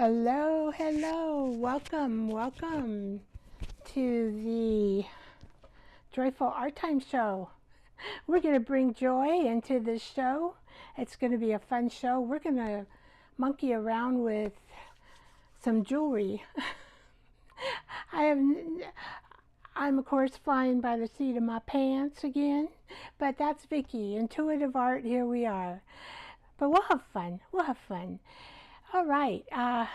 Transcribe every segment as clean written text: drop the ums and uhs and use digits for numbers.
Hello, hello, welcome to the Joyful Art Time show. We're going to bring joy into this show. It's going to be a fun show. We're going to monkey around with some jewelry. I'm of course flying by the seat of my pants again, but that's Vicky, Intuitive Art. Here we are. But we'll have fun. All right,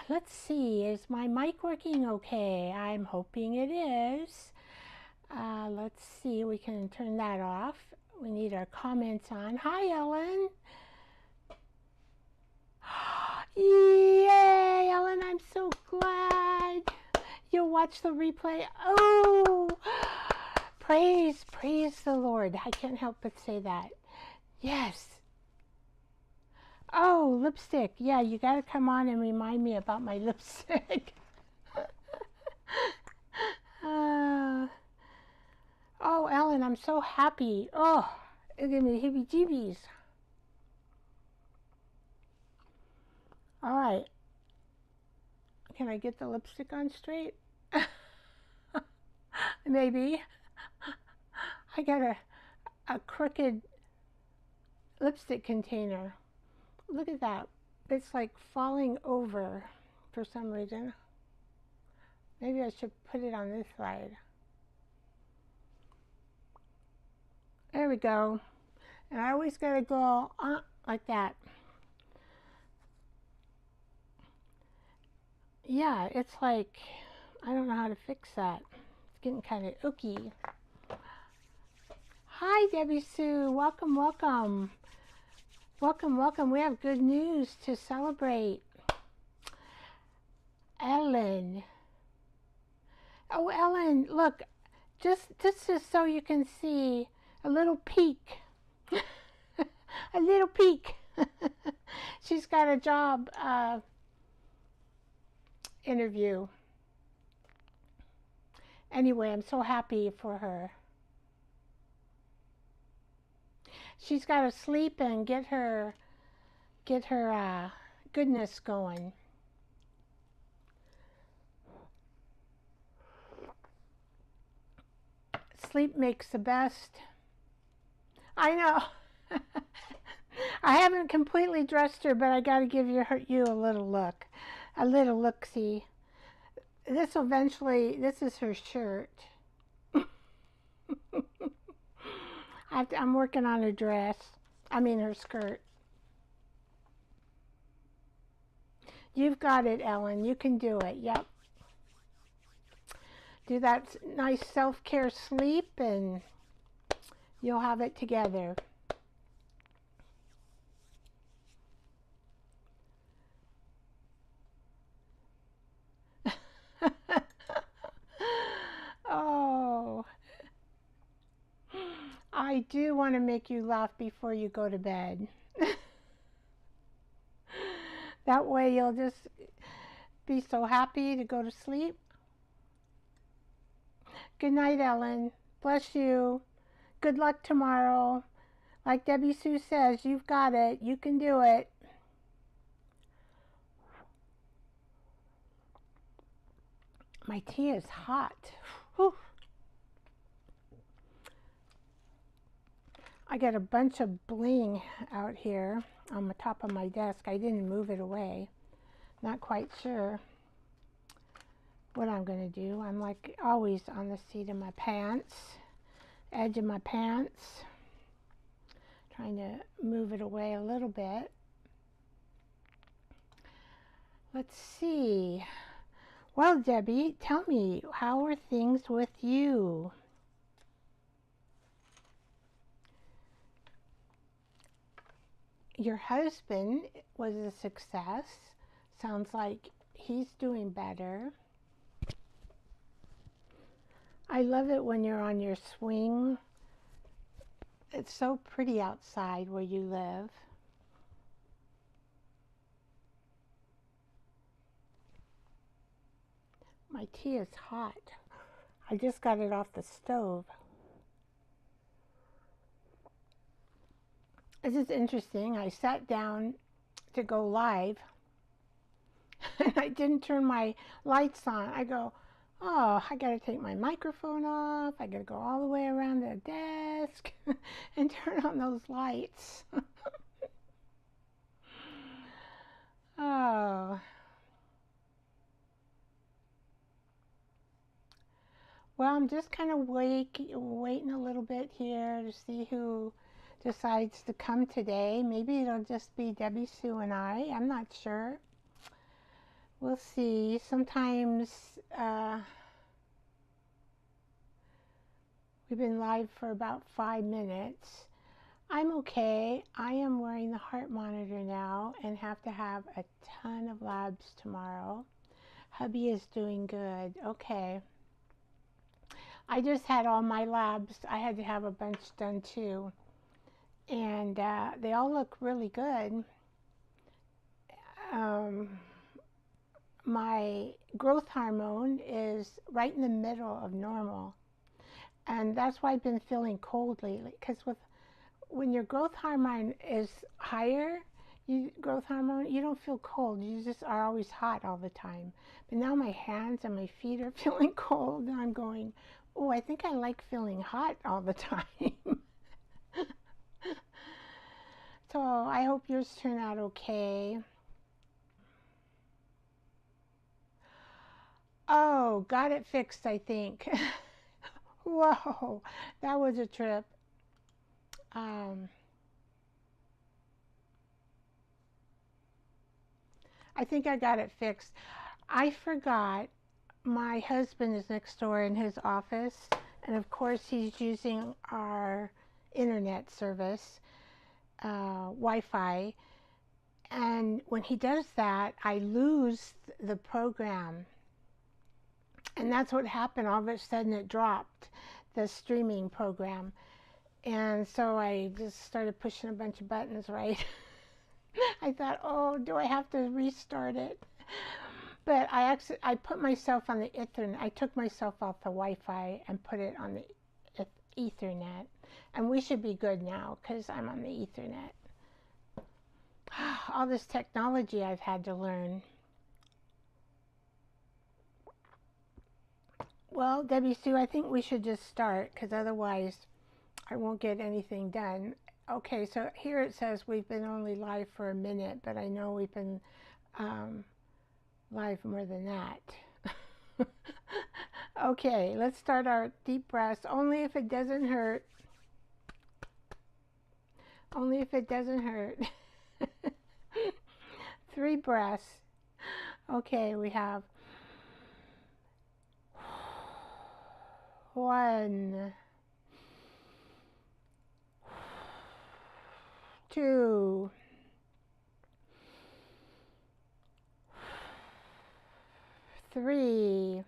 let's see. Is my mic working okay? I'm hoping it is. Let's see. We can turn that off. We need our comments on. Hi, Ellen. Yay, Ellen, I'm so glad. You'll watch the replay. Oh, praise the Lord. I can't help but say that. Yes. Oh, lipstick. Yeah, you got to come on and remind me about my lipstick. Oh, Ellen, I'm so happy. Oh, it gave me the heebie-jeebies. All right. Can I get the lipstick on straight? Maybe. I got a crooked lipstick container. Look at that. It's like falling over for some reason. Maybe I should put it on this side. There we go. And I always got to go like that. Yeah, it's like, I don't know how to fix that. It's getting kind of ooky. Hi, Debbie Sue. Welcome. We have good news to celebrate. Ellen. Oh, Ellen, look. This is so you can see a little peek. A little peek. She's got a job interview. Anyway, I'm so happy for her. She's got to sleep and get her goodness going. Sleep makes the best. I know. I haven't completely dressed her, but I got to give you a little look. A little look-see. This is her shirt. I'm working on her dress. I mean her skirt. You've got it, Ellen. You can do it. Yep. Do that nice self-care sleep and you'll have it together. Oh, I do want to make you laugh before you go to bed. That way you'll just be so happy to go to sleep. Good night, Ellen. Bless you. Good luck tomorrow. Like Debbie Sue says, you've got it. You can do it. My tea is hot. Whew. I got a bunch of bling out here on the top of my desk. I didn't move it away. Not quite sure what I'm going to do. I'm like always on the seat of my pants, edge of my pants. Trying to move it away a little bit. Let's see. Well, Debbie, tell me, how are things with you? Your husband was a success. Sounds like he's doing better. I love it when you're on your swing. It's so pretty outside where you live. My tea is hot. I just got it off the stove. This is interesting. I sat down to go live and I didn't turn my lights on. I go, oh, I got to take my microphone off. I got to go all the way around the desk and turn on those lights. Oh, well, I'm just kind of waiting a little bit here to see who decides to come today. Maybe it'll just be Debbie Sue and I'm not sure. We'll see. Sometimes we've been live for about 5 minutes. I'm okay. I am wearing the heart monitor now and have to have a ton of labs tomorrow. Hubby is doing good. Okay. I just had all my labs. I had to have a bunch done too. And they all look really good. My growth hormone is right in the middle of normal. And that's why I've been feeling cold lately. Because when your growth hormone is higher, you don't feel cold. You just are always hot all the time. But now my hands and my feet are feeling cold, and I'm going, oh, I think I like feeling hot all the time. So I hope yours turn out okay. Oh, got it fixed, I think. Whoa, that was a trip. I think I got it fixed. I forgot my husband is next door in his office, and of course he's using our internet service, Wi-Fi, and when he does that, I lose the program, and that's what happened. All of a sudden it dropped, the streaming program, and so I just started pushing a bunch of buttons, right? I thought, oh, do I have to restart it? But I put myself on the Ethernet. I took myself off the Wi-Fi and put it on the Ethernet. And we should be good now because I'm on the Ethernet. All this technology I've had to learn. Well, Debbie Sue, I think we should just start because otherwise I won't get anything done. Okay, so here it says we've been only live for a minute, but I know we've been live more than that. Okay, let's start our deep breaths. Only if it doesn't hurt. Only if it doesn't hurt. 3 breaths. Okay, we have 1, 2, 3.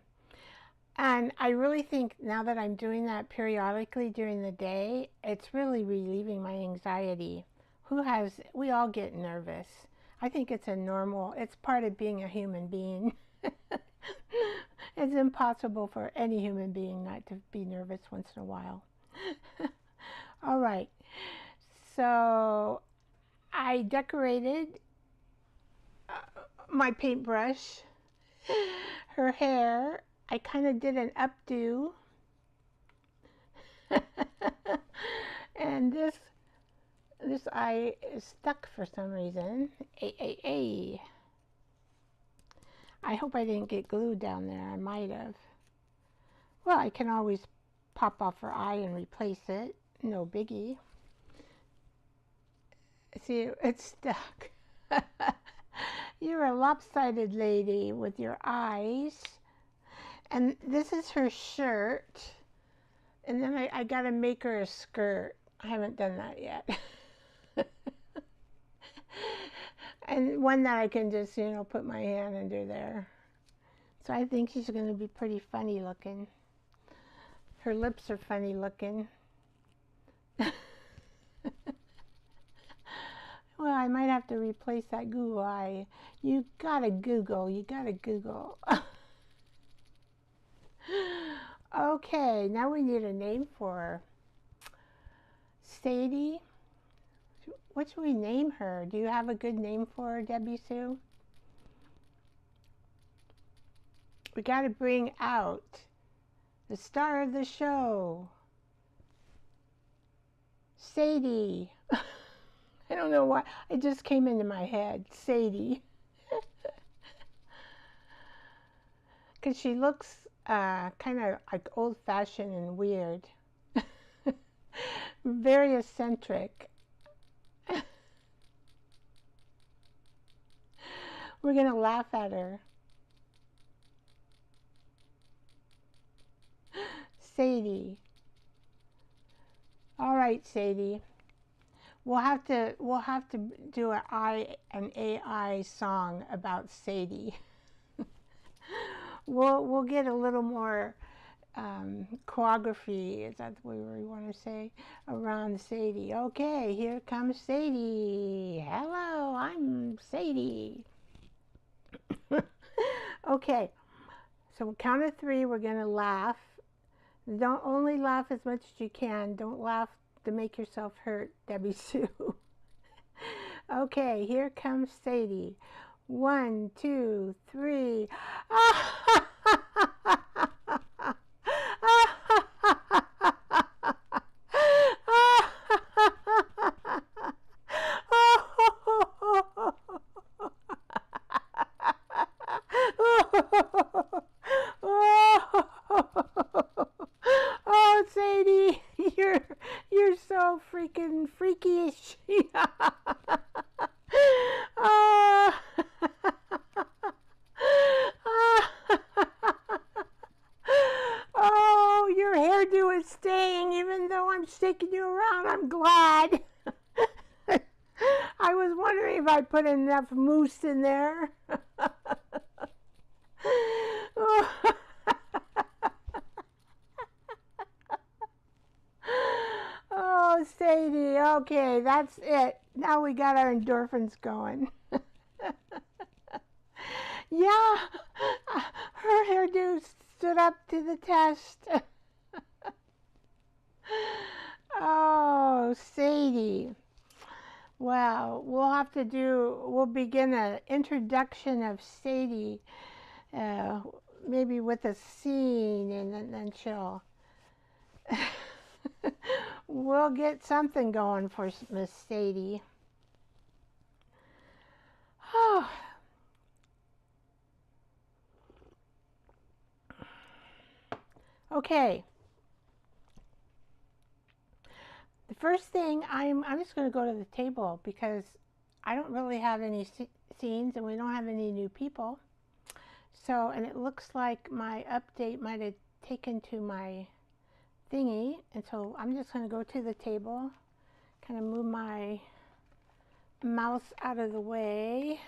And I really think now that I'm doing that periodically during the day, it's really relieving my anxiety. We all get nervous. I think it's it's part of being a human being. It's impossible for any human being not to be nervous once in a while. All right. So I decorated my paintbrush, her hair. I kind of did an updo. And this eye is stuck for some reason. I hope I didn't get glued down there. I might have. Well, I can always pop off her eye and replace it. No biggie. See, it's stuck. You're a lopsided lady with your eyes. And this is her shirt. And then I got to make her a skirt. I haven't done that yet. And one that I can just, put my hand under there. So I think she's going to be pretty funny looking. Her lips are funny looking. Well, I might have to replace that Google eye. You gotta Google. Okay, now we need a name for her. Sadie? What should we name her? Do you have a good name for her, Debbie Sue? we got to bring out the star of the show, Sadie. I don't know why, it just came into my head, Sadie. Because she looks kind of like old-fashioned and weird. Very eccentric. We're going to laugh at her. Sadie. All right, Sadie. We'll have to do an AI song about Sadie. We'll get a little more choreography, is that what we want to say, around Sadie. Okay, here comes Sadie. Hello, I'm Sadie. Okay, so count of 3, we're going to laugh. Don't only laugh as much as you can. Don't laugh to make yourself hurt, Debbie Sue. Okay, here comes Sadie. 1, 2, 3. Oh, Sadie, you're so freaking freakish. Oh, your hairdo is staying even though I'm shaking you around. I'm glad. I was wondering if I put enough mousse in there. Oh, Sadie, okay, that's it. Now we got our endorphins going. Yeah, her hairdo stood up to the test. Oh, Sadie. Well, we'll begin an introduction of Sadie, maybe with a scene, and then she'll, we'll get something going for Miss Sadie. Oh. Okay. The first thing, I'm just going to go to the table because I don't really have any scenes and we don't have any new people. So, and it looks like my update might have taken to my thingy. And so I'm just going to go to the table, kind of move my mouse out of the way.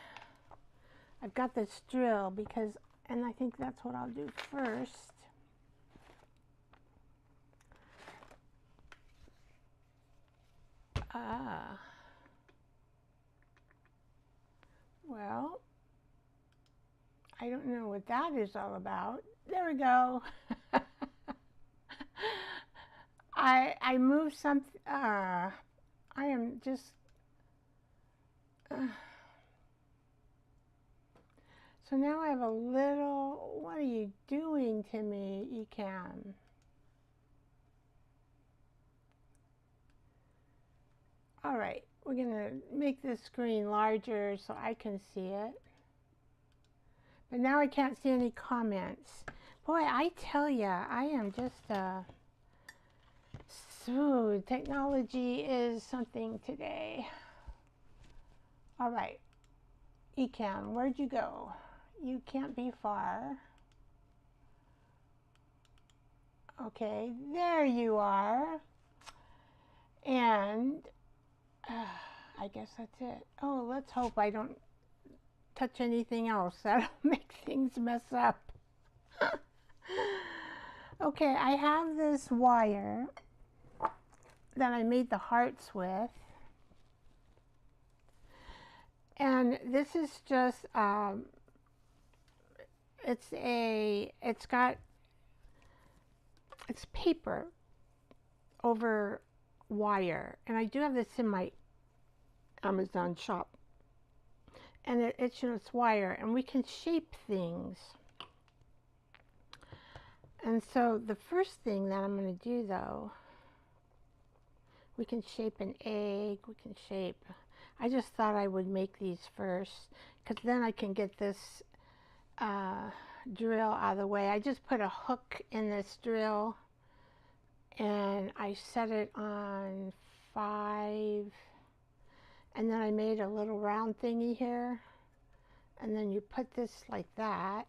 I've got this drill because, and I think that's what I'll do first. Well, I don't know what that is all about. There we go. I moved something. I am just. So now I have a little. What are you doing to me, Ecam? All right, we're gonna make this screen larger so I can see it. But now I can't see any comments. Boy, I tell ya, I am just so technology is something today. All right, Ecam, where'd you go? You can't be far. Okay, there you are. And I guess that's it. Oh, let's hope I don't touch anything else. That'll make things mess up. Okay, I have this wire that I made the hearts with. And this is just, it's paper over wire. And I do have this in my Amazon shop. And it's wire, and we can shape things. And so the first thing that I'm going to do though, we can shape an egg, we can shape, I just thought I would make these first because then I can get this drill out of the way. I just put a hook in this drill and I set it on 5, and then I made a little round thingy here, and then you put this like that,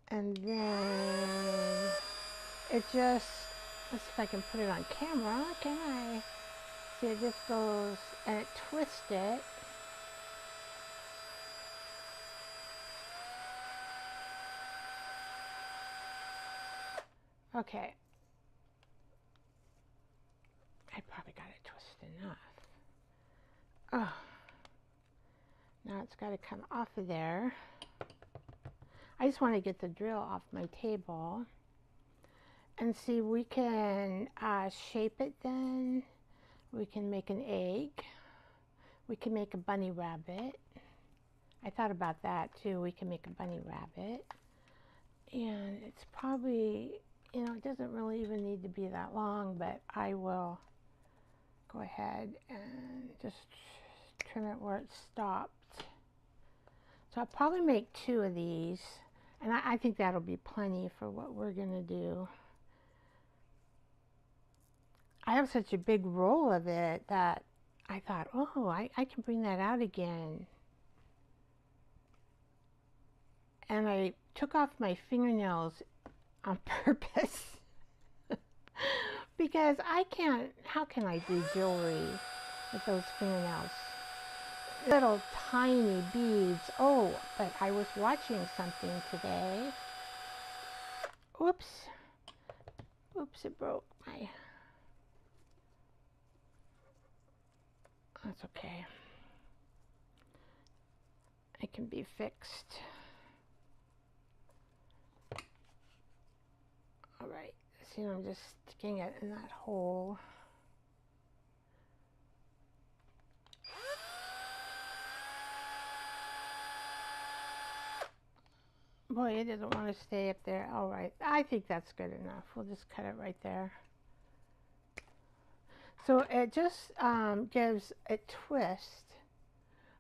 and then it just, let's see if I can put it on camera. Can I? See, it just goes and it twists it. Okay. I probably got it twisted enough. Oh. Now it's got to come off of there. I just want to get the drill off my table. And see, we can shape it then. We can make an egg. We can make a bunny rabbit. I thought about that too. We can make a bunny rabbit. And it's probably, you know, it doesn't really even need to be that long, but I will go ahead and just trim it where it stopped. So I'll probably make 2 of these, and I think that'll be plenty for what we're gonna do. I have such a big roll of it that I thought, oh, I can bring that out again. And I took off my fingernails on purpose because I can't, how can I do jewelry with those fingernails? Little tiny beads. Oh, but I was watching something today. Oops. Oops, it broke my... That's okay. It can be fixed. All right. See, I'm just sticking it in that hole. Boy, it doesn't want to stay up there. All right. I think that's good enough. We'll just cut it right there. So it just gives a twist.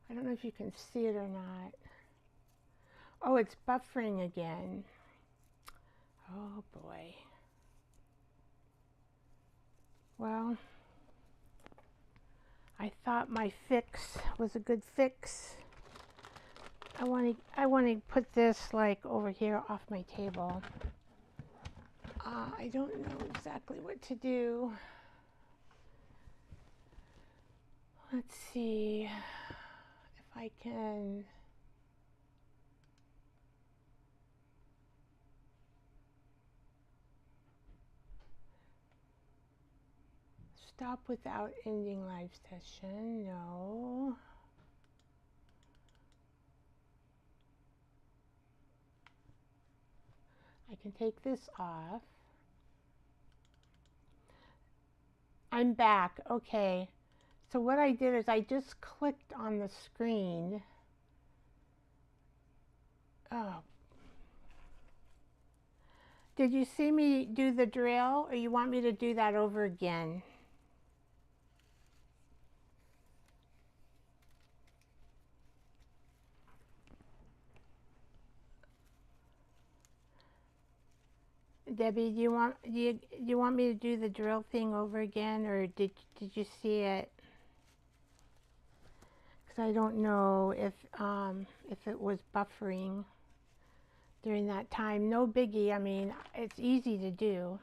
I don't know if you can see it or not. Oh, it's buffering again. Oh boy. Well, I thought my fix was a good fix. I want to put this like over here off my table. I don't know exactly what to do. Let's see if I can. Stop without ending live session. No. I can take this off. I'm back. Okay. So what I did is I just clicked on the screen. Oh. Did you see me do the drill, or you want me to do that over again? Debbie, do you want me to do the drill thing over again, or did you see it? Because I don't know if it was buffering during that time. No biggie. I mean, it's easy to do.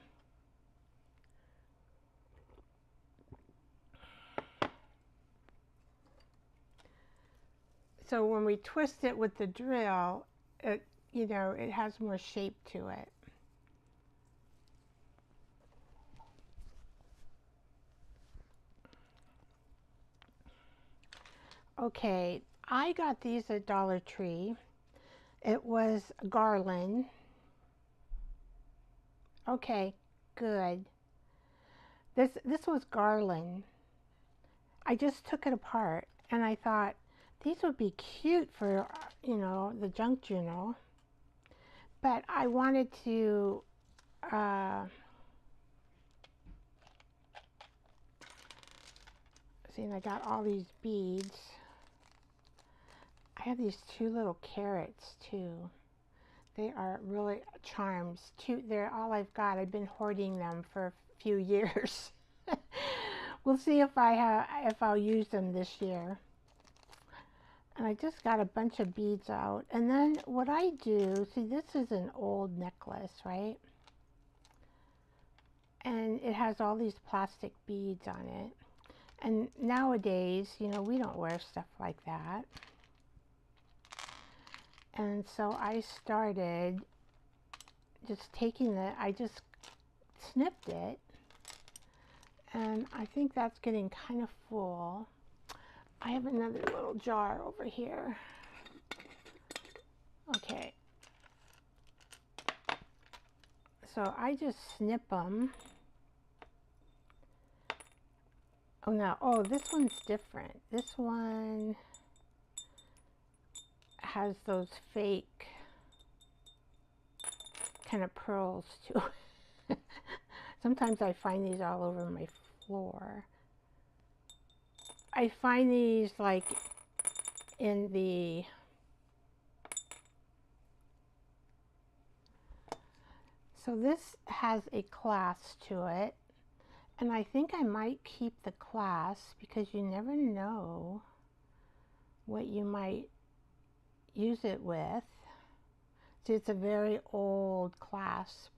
So when we twist it with the drill, it, you know, it has more shape to it. Okay, I got these at Dollar Tree. It was garland. Okay, good. This was garland. I just took it apart and I thought these would be cute for, you know, the junk journal. But I wanted to see, and I got all these beads. I have these two little carrots too. They are really charms. They're all I've got. I've been hoarding them for a few years. We'll see if I'll use them this year. And I just got a bunch of beads out. And then what I do, see, this is an old necklace, right? And it has all these plastic beads on it. And nowadays, you know, we don't wear stuff like that. And so I started just taking I just snipped it. And I think that's getting kind of full. I have another little jar over here. Okay. So I just snip them. Oh no, oh, this one's different. This one has those fake kind of pearls too. Sometimes I find these all over my floor. I find these like in the so this has a clasp to it, and I think I might keep the clasp because you never know what you might use it with. See, it's a very old clasp,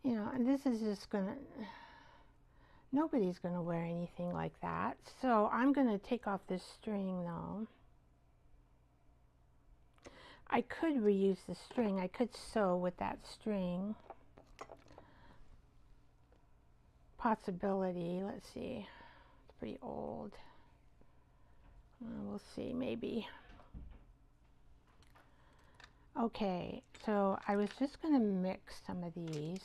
you know, and this is just gonna, nobody's gonna wear anything like that. So I'm gonna take off this string though. I could reuse the string. I could sew with that string. Possibility. Let's see. It's pretty old. We'll see, maybe. Okay, so I was just going to mix some of these.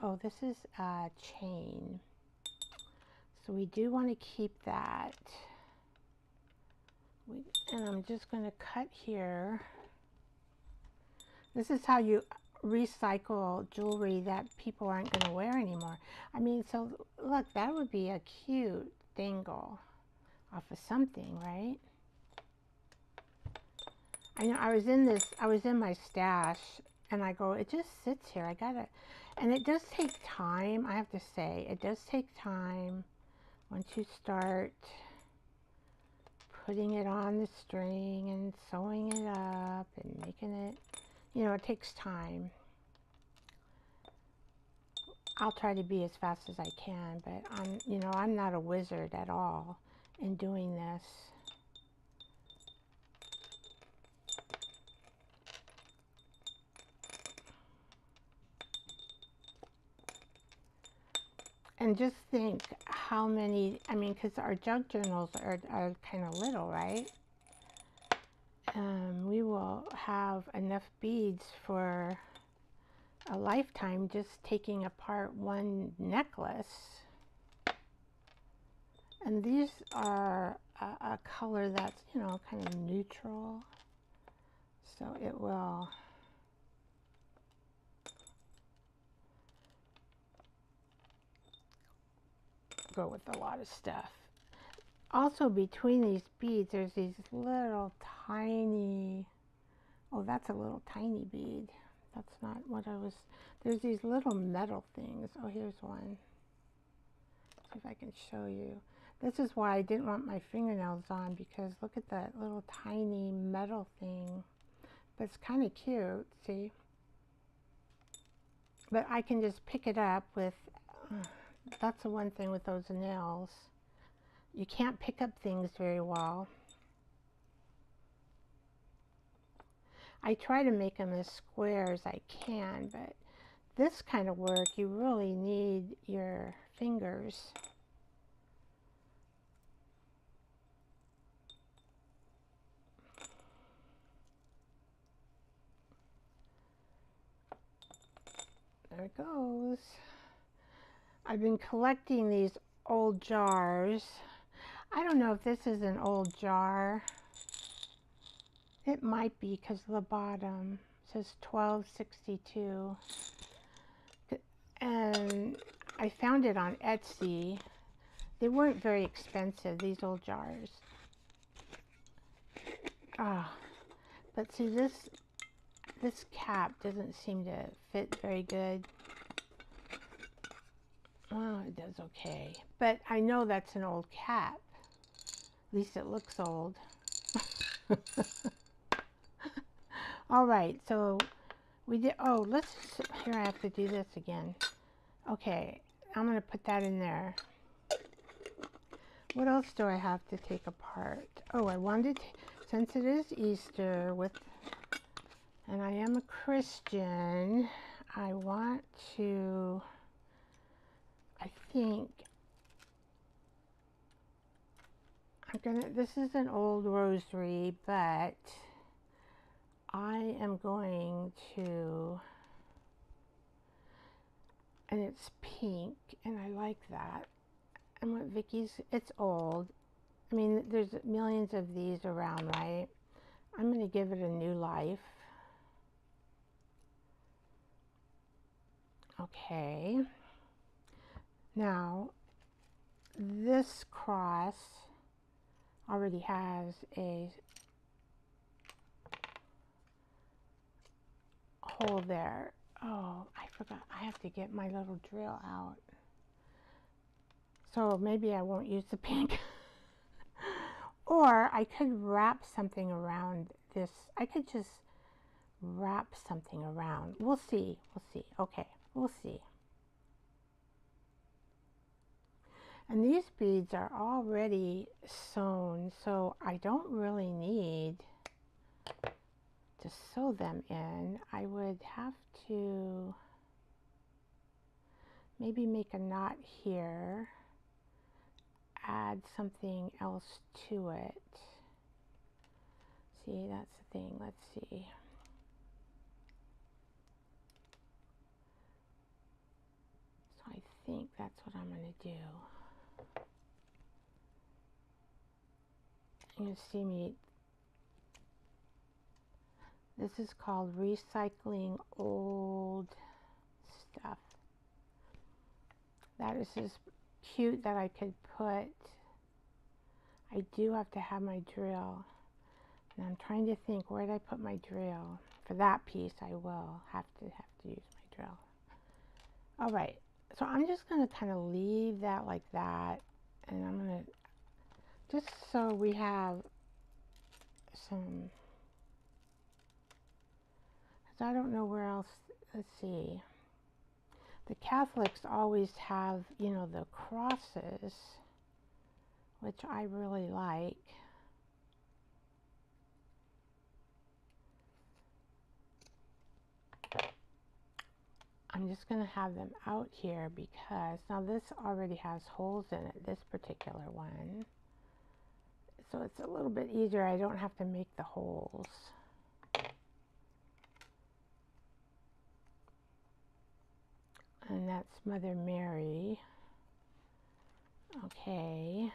Oh, this is a chain. So we do want to keep that. And I'm just going to cut here. This is how you recycle jewelry that people aren't going to wear anymore. I mean, so look, that would be a cute dangle off of something, right? I know I was in my stash and I go, it just sits here. I gotta, and it does take time. I have to say, it does take time once you start putting it on the string and sewing it up and making it, you know, it takes time. I'll try to be as fast as I can, but I'm not a wizard at all in doing this. And just think how many, I mean, because our jug journals are kind of little, right? We will have enough beads for a lifetime just taking apart one necklace. And these are a color that's, you know, kind of neutral. So it will go with a lot of stuff. Also between these beads, there's these little tiny, oh, that's a little tiny bead. That's not what I was, there's these little metal things. Oh, here's one. See if I can show you. This is why I didn't want my fingernails on, because look at that little tiny metal thing. But it's kind of cute, see? But I can just pick it up with, that's the one thing with those nails. You can't pick up things very well. I try to make them as square as I can, but this kind of work, you really need your fingers. There it goes. I've been collecting these old jars. I don't know if this is an old jar. It might be because the bottom says 1262. and I found it on Etsy. They weren't very expensive, these old jars. Ah, but see, this cap doesn't seem to fit very good. Well, it does okay, but I know that's an old cap. At least it looks old. All right, so we did, oh, here I have to do this again. Okay, I'm gonna put that in there. What else do I have to take apart? Oh, I wanted to, since it is Easter and I am a Christian, I want to, I think, this is an old rosary, but I am going to, and it's pink, and I like that. And what Vicky's, it's old. I mean, there's millions of these around, right? I'm going to give it a new life. Okay. Now, this cross already has a hole there. Oh, I forgot. I have to get my little drill out. So maybe I won't use the pink. Or I could wrap something around this. I could just wrap something around. We'll see. We'll see. Okay, we'll see. And these beads are already sewn, so I don't really need to sew them in. I would have to maybe make a knot here, add something else to it. See, that's the thing. Let's see. So I think that's what I'm going to do. You're going to see me. This is called recycling old stuff. That is just cute that I could put. I do have to have my drill. And I'm trying to think, where did I put my drill? For that piece, I will have to use my drill. All right, so I'm just going to kind of leave that like that. And I'm going to, just so we have some, because I don't know where else, let's see. The Catholics always have, you know, the crosses, which I really like. I'm just going to have them out here because now this already has holes in it, this particular one. So it's a little bit easier. I don't have to make the holes. And that's Mother Mary. Okay.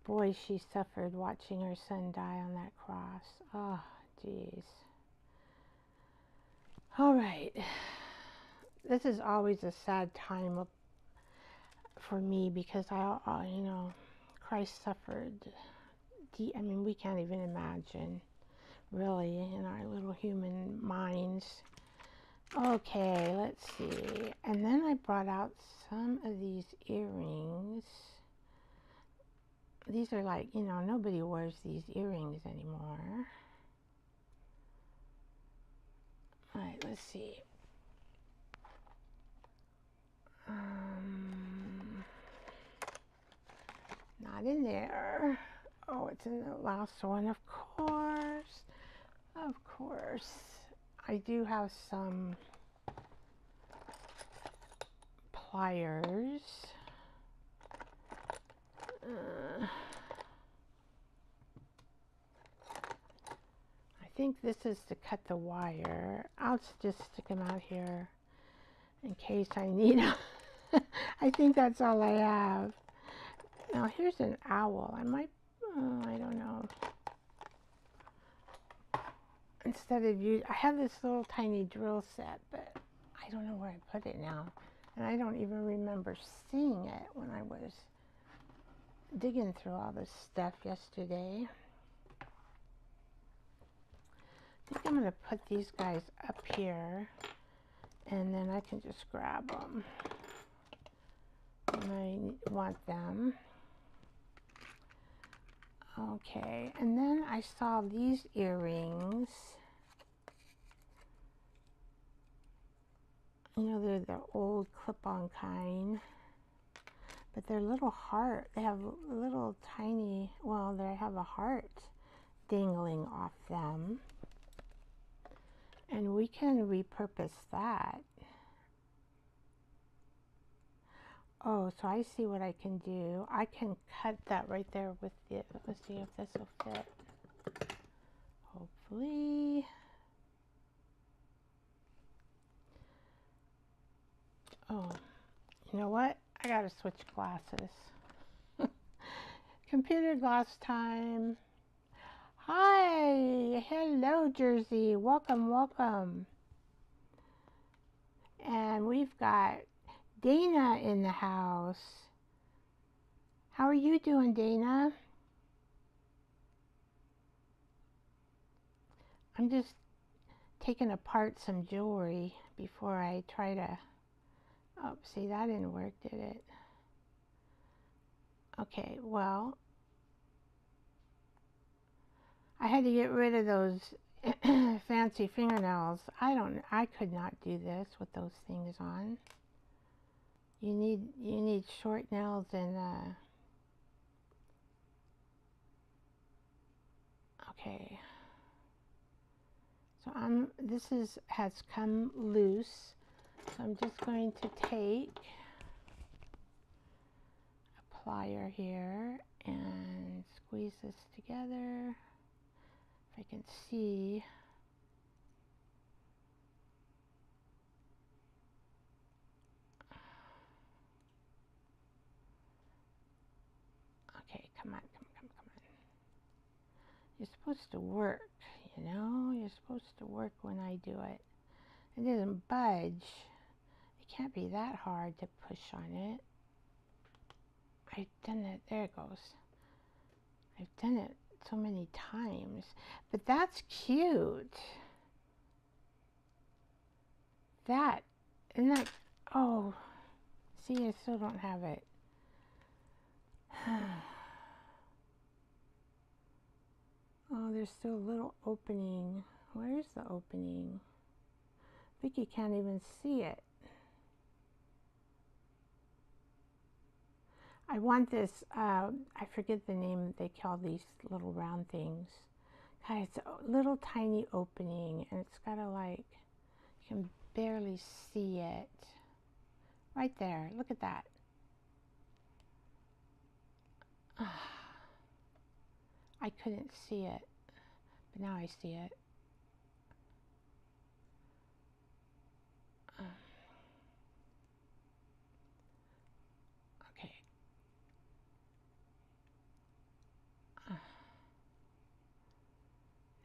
Boy, she suffered watching her son die on that cross. Oh, geez. All right. This is always a sad time for me because you know, Christ suffered. I mean, we can't even imagine, really, in our little human minds. Okay, let's see. And then I brought out some of these earrings. These are like, you know, nobody wears these earrings anymore. All right, let's see. Not in there. Oh, it's in the last one, of course. Of course. I do have some pliers. I think this is to cut the wire. I'll just stick them out here in case I need them. I think that's all I have. Now here's an owl. I might, I don't know. Instead of I have this little tiny drill set, but I I don't know where I put it now. And I don't even remember seeing it when I was digging through all this stuff yesterday. I think I'm going to put these guys up here, and then I can just grab them when I want them. Okay, and then I saw these earrings. You know, they're the old clip-on kind, but they're little heart. They have little tiny, well, they have a heart dangling off them. And we can repurpose that. Oh, so I see what I can do. I can cut that right there with the, let's see if this will fit. Hopefully. Oh, you know what? I gotta switch glasses. Computer glass time. Hi, hello Jersey, welcome, welcome. And we've got Dana in the house. How are you doing, Dana? I'm just taking apart some jewelry before I try to, oh, see, that didn't work, did it? Okay, well, I had to get rid of those fancy fingernails. I could not do this with those things on. You need short nails and okay. So this has come loose. So I'm just going to take a plier here and squeeze this together. If I can see. Okay, come on. You're supposed to work, you know? You're supposed to work when I do it. It doesn't budge. It can't be that hard to push on it. I've done it. There it goes. I've done it so many times. But that's cute. Isn't that, oh, see, I still don't have it. Oh, there's still a little opening. Where's the opening? Vicky can't even see it. I want this, I forget the name they call these little round things. God, it's a little tiny opening, and it's got to like, you can barely see it. Right there, look at that. I couldn't see it, but now I see it. Okay.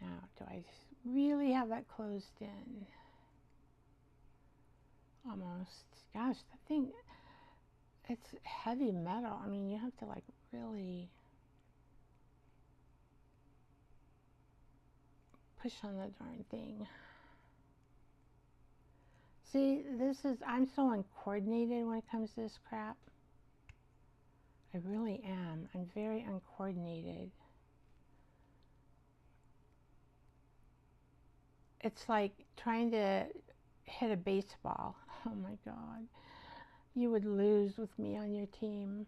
Now, do I really have that closed in? Almost. Gosh, that thing, it's heavy metal. I mean, you have to like really push on the darn thing. See, I'm so uncoordinated when it comes to this crap. I really am. I'm very uncoordinated. It's like trying to hit a baseball. Oh my God. You would lose with me on your team.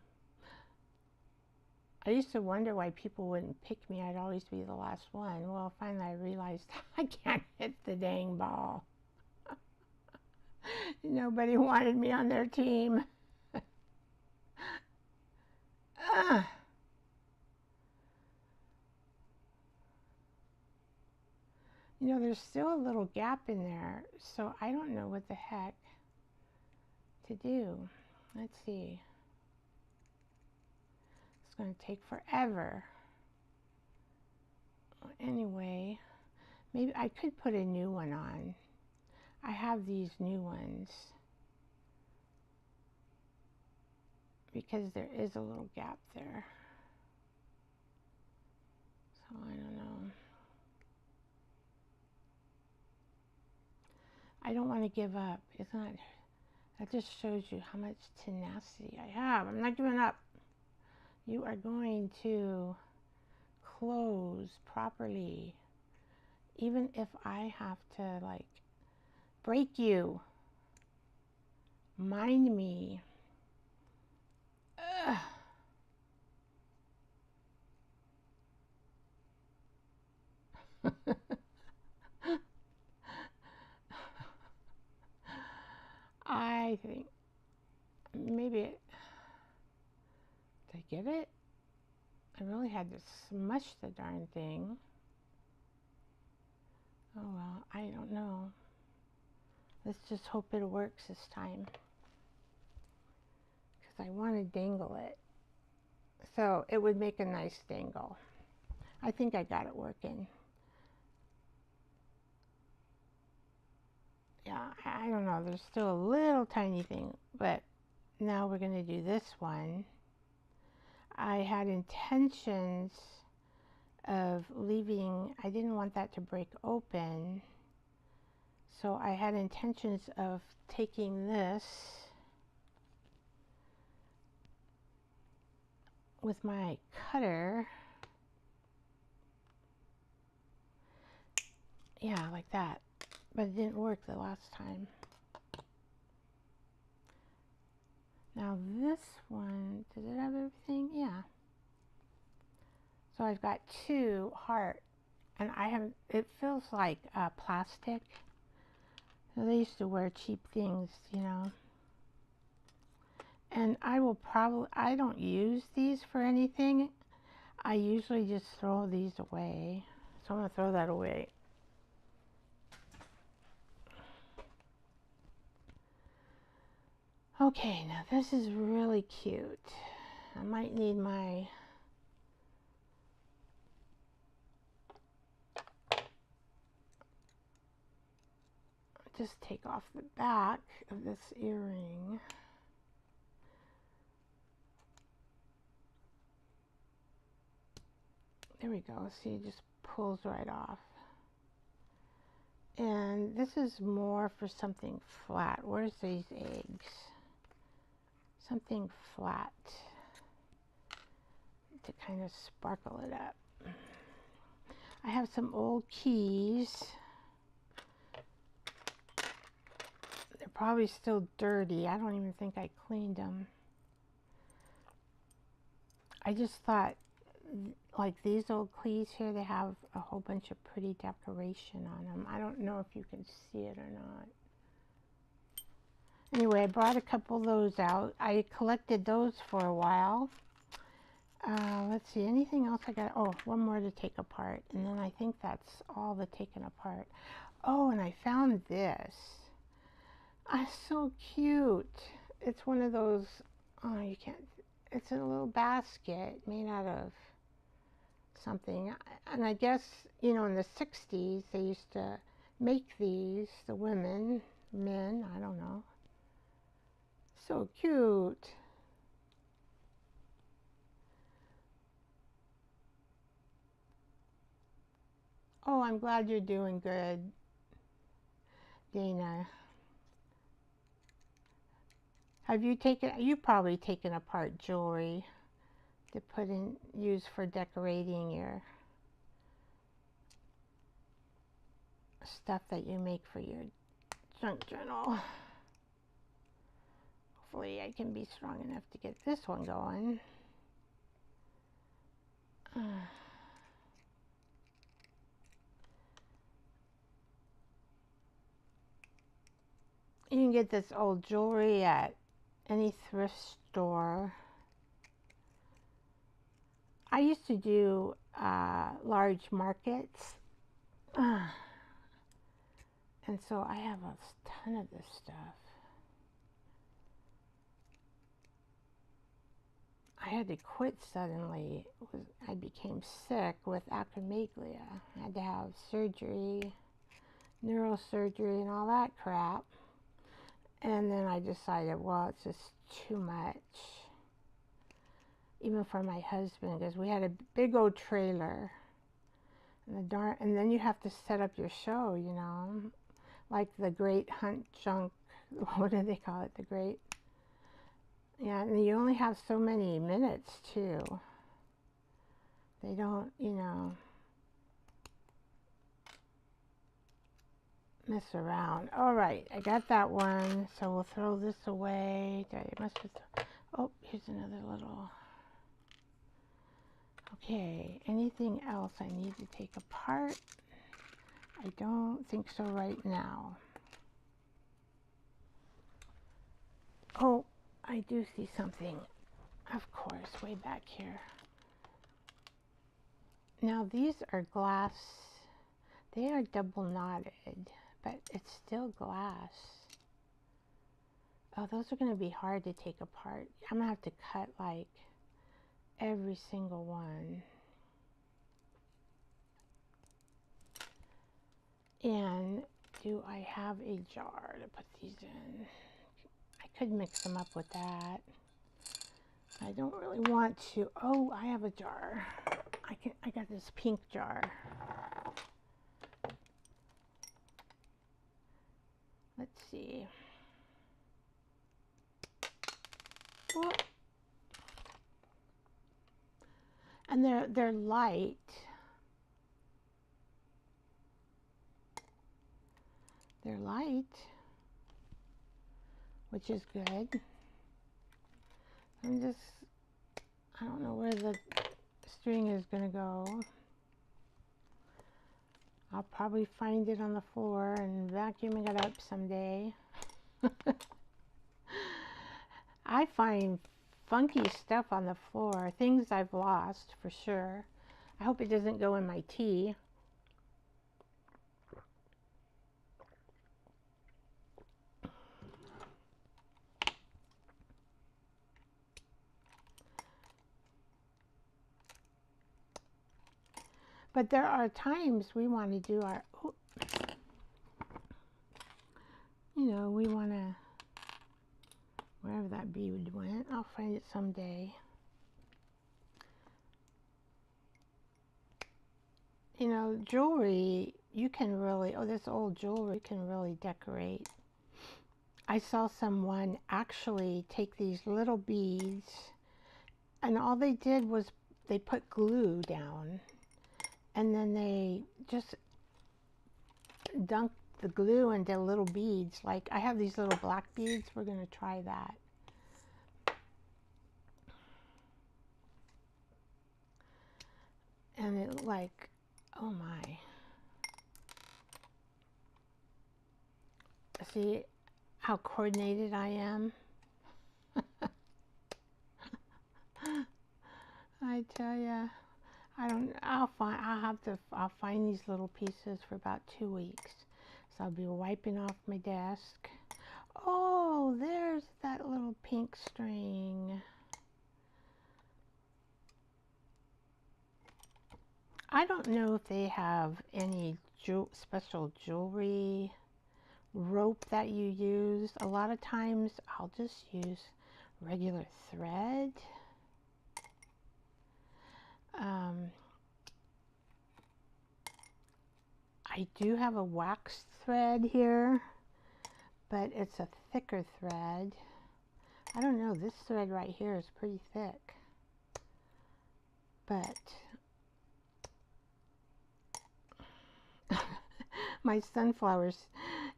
I used to wonder why people wouldn't pick me. I'd always be the last one. Well, finally I realized I can't hit the dang ball. Nobody wanted me on their team. You know, there's still a little gap in there, so I don't know what the heck to do. Let's see. It's going to take forever. Anyway, maybe I could put a new one on. I have these new ones because there is a little gap there. So I don't know. I don't want to give up. It's not, that just shows you how much tenacity I have. I'm not giving up. You are going to close properly, even if I have to like break you. Mind me. Ugh. I think maybe did I get it? I really had to smush the darn thing. Oh well, I don't know. Let's just hope it works this time, because I want to dangle it so it would make a nice dangle. I think I got it working. Yeah, I don't know, there's still a little tiny thing, but now we're going to do this one. I had intentions of leaving, I didn't want that to break open, so I had intentions of taking this with my cutter, yeah, like that, but it didn't work the last time. Now this one, does it have everything? Yeah. So I've got two heart, and I have, it feels like plastic. So they used to wear cheap things, you know. And I will probably, I don't use these for anything. I usually just throw these away. So I'm going to throw that away. Okay, now this is really cute. I might need my just take off the back of this earring. There we go. See, it just pulls right off. And this is more for something flat. Where's these eggs? Something flat to kind of sparkle it up. I have some old keys. They're probably still dirty. I don't even think I cleaned them. I just thought, like these old keys here, they have a whole bunch of pretty decoration on them. I don't know if you can see it or not. Anyway, I brought a couple of those out. I collected those for a while. Let's see, anything else I got? Oh, one more to take apart, and then I think that's all the taken apart. Oh, and I found this. So cute. It's one of those, oh, you can't, it's a little basket made out of something. And I guess, you know, in the 60s, they used to make these, the women, men, I don't know. So cute. Oh, I'm glad you're doing good, Dana. Have you taken, you've probably taken apart jewelry to put in, use for decorating your stuff that you make for your junk journal. Hopefully I can be strong enough to get this one going. You can get this old jewelry at any thrift store. I used to do large markets, and so I have a ton of this stuff. I had to quit suddenly. I became sick with acromegalia. I had to have surgery. neurosurgery and all that crap. And then I decided, well, it's just too much, even for my husband, because we had a big old trailer. And then you have to set up your show, you know, like the Great Hunt Junk. What do they call it? The Great. Yeah, and you only have so many minutes too. They don't, you know, mess around. All right, I got that one, so we'll throw this away. I must have. Oh, here's another little. Okay, anything else I need to take apart? I don't think so right now. Oh, I do see something, of course, way back here. Now these are glass. They are double knotted, but it's still glass. Oh, those are going to be hard to take apart. I'm going to have to cut like every single one. And do I have a jar to put these in? I could mix them up with that. I don't really want to. Oh, I have a jar. I got this pink jar. Let's see. Oh. And they're light. They're light, which is good. I don't know where the string is going to go. I'll probably find it on the floor and vacuum it up someday. I find funky stuff on the floor, things I've lost for sure. I hope it doesn't go in my tea. But there are times we want to do our, you know, we want to, wherever that bead went, I'll find it someday. You know, jewelry, you can really, oh, this old jewelry, you can really decorate. I saw someone actually take these little beads, and all they did was they put glue down, and then they just dunked the glue into little beads. Like, I have these little black beads. We're going to try that. And it like, oh my. See how coordinated I am? I tell ya, I'll find these little pieces for about 2 weeks. So I'll be wiping off my desk. Oh, there's that little pink string. I don't know if they have any special jewelry rope that you use. A lot of times I'll just use regular thread. I do have a wax thread here, but it's a thicker thread. I don't know, this thread right here is pretty thick, but my sunflowers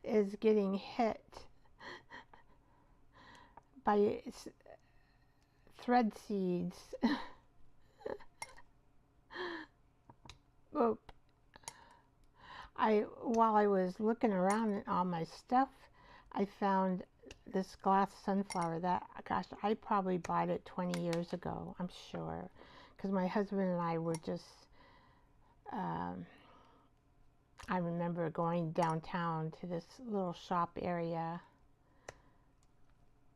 is getting hit by thread seeds. Oop. While I was looking around at all my stuff, I found this glass sunflower that, gosh, I probably bought it 20 years ago, I'm sure, because my husband and I were just, I remember going downtown to this little shop area,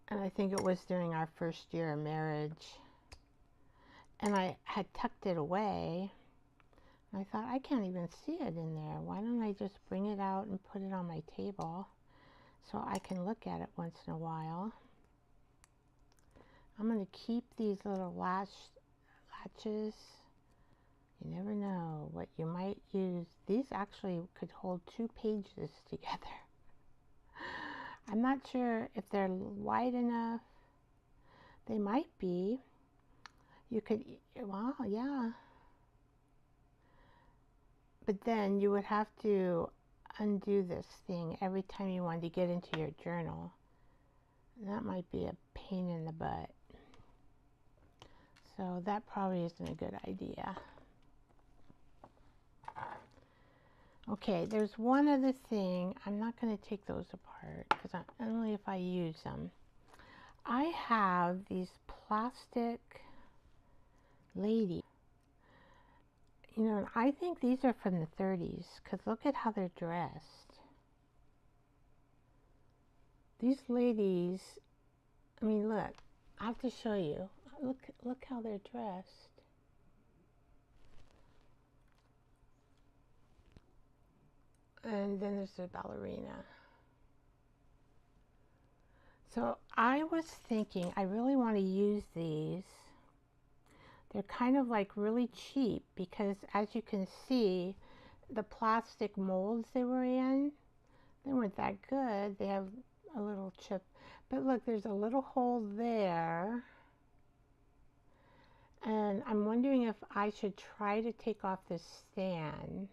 and I think it was during our first year of marriage, and I had tucked it away I thought, I can't even see it in there. Why don't I just bring it out and put it on my table so I can look at it once in a while. I'm going to keep these little latches. You never know what you might use. These actually could hold 2 pages together. I'm not sure if they're wide enough. They might be. You could, well, yeah. But then you would have to undo this thing every time you wanted to get into your journal. That might be a pain in the butt. So that probably isn't a good idea. Okay, there's one other thing. I'm not going to take those apart because only if I use them. I have these plastic ladies. You know, I think these are from the 30s because look at how they're dressed. These ladies, I mean, look, I have to show you. Look how they're dressed. And then there's the ballerina. So I was thinking, I really want to use these. They're kind of like really cheap because as you can see, the plastic molds they were in, they weren't that good. They have a little chip. But look, there's a little hole there. And I'm wondering if I should try to take off this stand.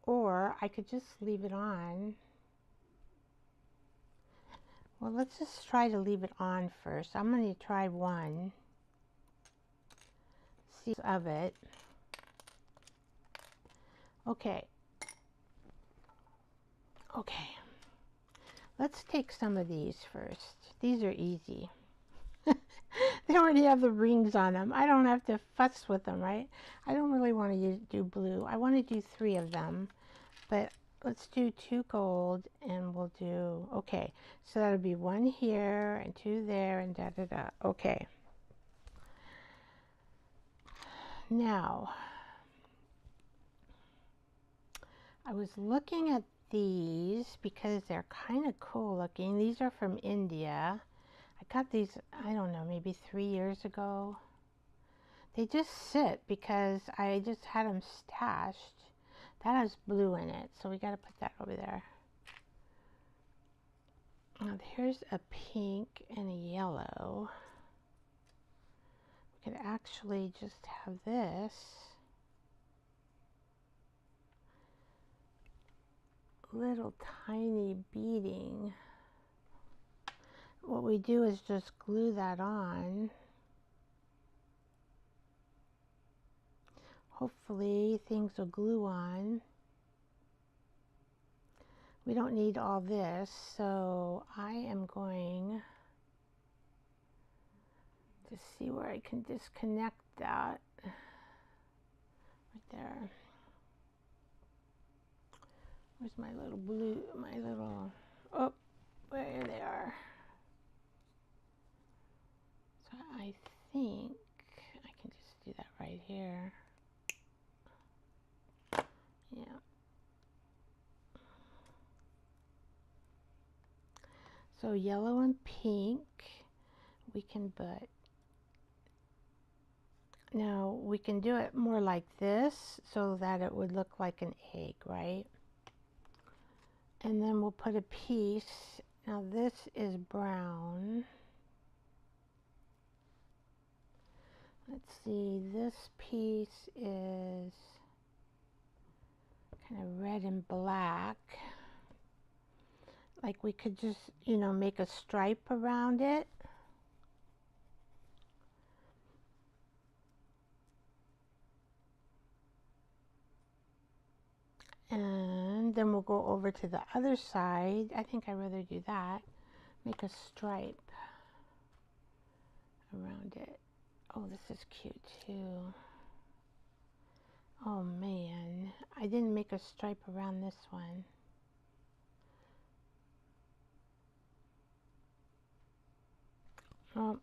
Or I could just leave it on. Well, let's just try to leave it on first. I'm going to try one. See of it. Okay. Okay. Let's take some of these first. These are easy. They already have the rings on them. I don't have to fuss with them, right? I don't really want to do blue. I want to do 3 of them. But let's do 2 gold and we'll do, okay. So that'll be 1 here and 2 there and da da da. Okay. Now, I was looking at these because they're kind of cool looking. These are from India. I got these, I don't know, maybe 3 years ago. They just sit because I just had them stashed. That has blue in it, so we got to put that over there. Now here's a pink and a yellow. We could actually just have this. Little tiny beading. What we do is just glue that on. Hopefully things will glue on. We don't need all this, so I am going to see where I can disconnect that. Right there. Where's my little blue, oh, there they are. So I think I can just do that right here. Yeah. So yellow and pink we can put. Now we can do it more like this so that it would look like an egg, right? And then we'll put a piece. Now this is brown. Let's see, this piece is kind of red and black. Like we could just, you know, make a stripe around it. And then we'll go over to the other side. I think I'd rather do that. Make a stripe around it. Oh, this is cute too. Oh man, I didn't make a stripe around this one. Well,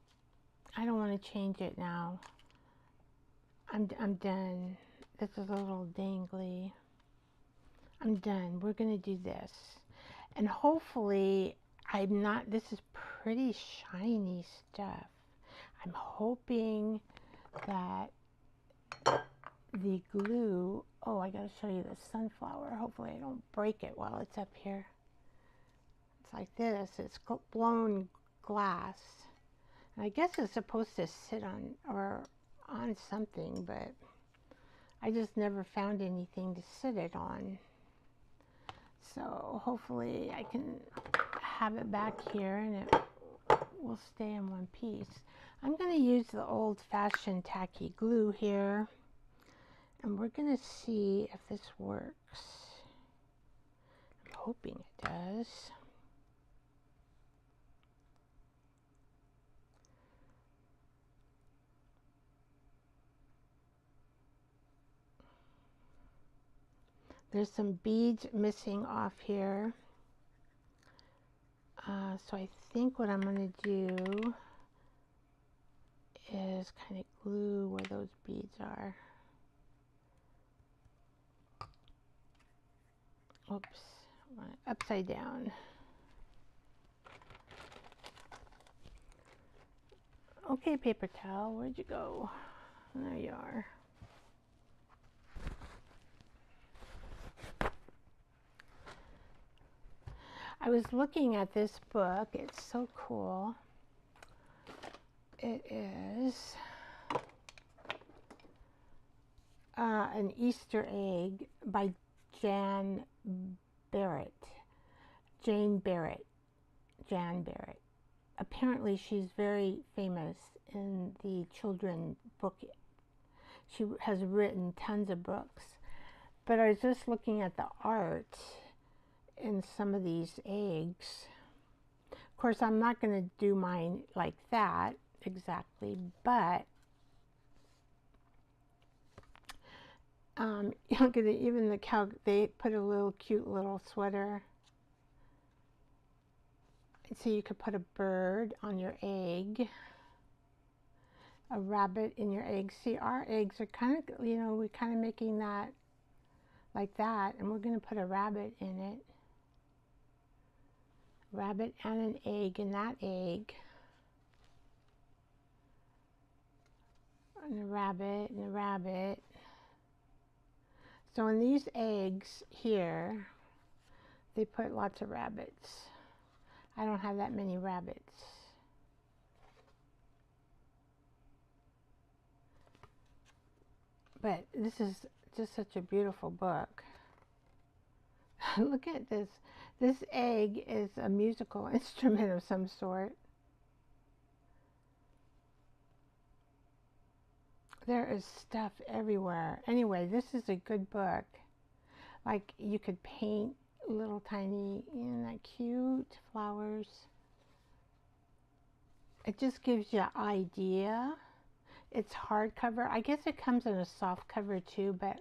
I don't want to change it now. I'm done. This is a little dangly. I'm done. We're gonna do this. And hopefully this is pretty shiny stuff. I'm hoping that the glue, oh, I gotta show you the sunflower. Hopefully I don't break it while it's up here. It's like this, it's blown glass. And I guess it's supposed to sit on something, but I just never found anything to sit it on. So hopefully I can have it back here and it will stay in one piece. I'm going to use the old-fashioned tacky glue here, and we're going to see if this works. I'm hoping it does. There's some beads missing off here. So I think what I'm going to do is kind of glue where those beads are. Oops, upside down. Okay, paper towel, where'd you go? There you are. I was looking at this book. It's so cool. It is an Easter egg by Jan Barrett. Jan Barrett. Apparently she's very famous in the children's book. She has written tons of books. But I was just looking at the art in some of these eggs. Of course, I'm not going to do mine like that exactly, but look at it, even the cow, they put a little cute little sweater. And so you could put a bird on your egg, a rabbit in your egg. See, our eggs are kind of, you know, we're kind of making that like that, and we're going to put a rabbit in it. Rabbit and an egg in that egg. And a rabbit and a rabbit. So in these eggs here, they put lots of rabbits. I don't have that many rabbits. But this is just such a beautiful book. Look at this. This egg is a musical instrument of some sort. There is stuff everywhere. Anyway, this is a good book. Like, you could paint little tiny, isn't that cute? Flowers. It just gives you an idea. It's hardcover. I guess it comes in a soft cover too, but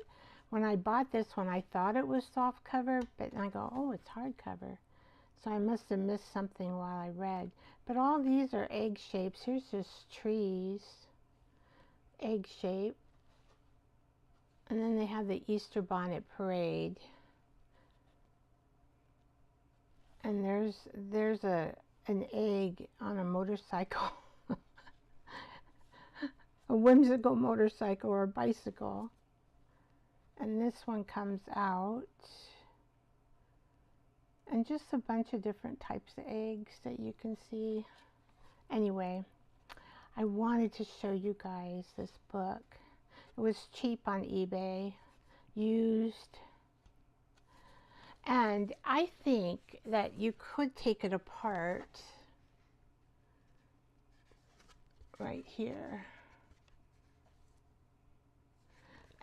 when I bought this one, I thought it was soft cover, but I go, oh, it's hardcover. So I must have missed something while I read. But all these are egg shapes. Here's just trees, egg shape. And then they have the Easter bonnet parade. And there's an egg on a motorcycle. A whimsical motorcycle or a bicycle. And this one comes out. And just a bunch of different types of eggs that you can see. Anyway, I wanted to show you guys this book. It was cheap on eBay, used. And I think that you could take it apart right here.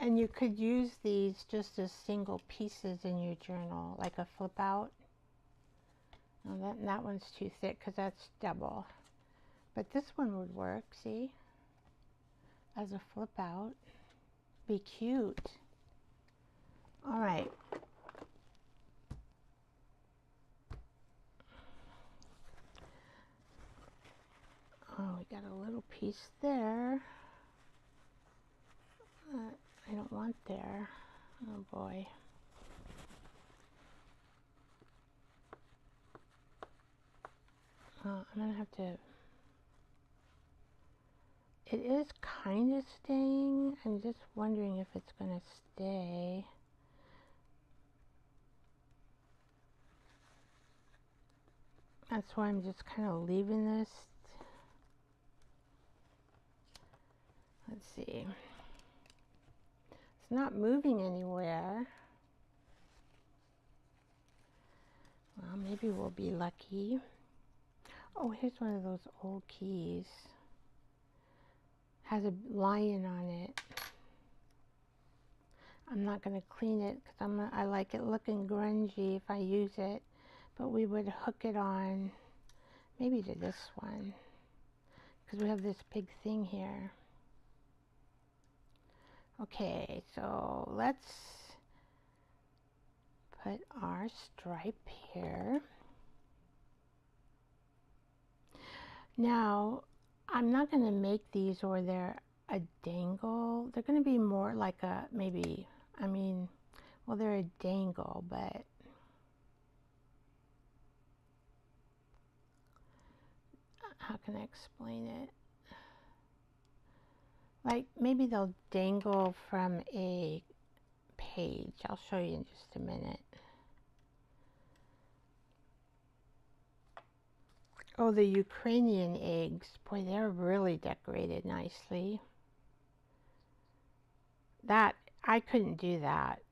And you could use these just as single pieces in your journal, like a flip out. Oh, that one's too thick because that's double. But this one would work, see? As a flip out. Be cute. All right. Oh, we got a little piece there. I don't want there. Oh boy. I'm gonna have to. It is kind of staying. I'm just wondering if it's gonna stay. That's why I'm just kind of leaving this. Let's see. It's not moving anywhere. Well, maybe we'll be lucky. Oh, here's one of those old keys. Has a lion on it. I'm not going to clean it because I like it looking grungy if I use it. But we would hook it on maybe to this one because we have this big thing here. Okay, so let's put our stripe here. Now, I'm not going to make these or they're a dangle. They're going to be more like a, maybe, I mean, well, they're a dangle, but how can I explain it? Like, maybe they'll dangle from a page. I'll show you in just a minute. Oh, the Ukrainian eggs. Boy, they're really decorated nicely. That, I couldn't do that.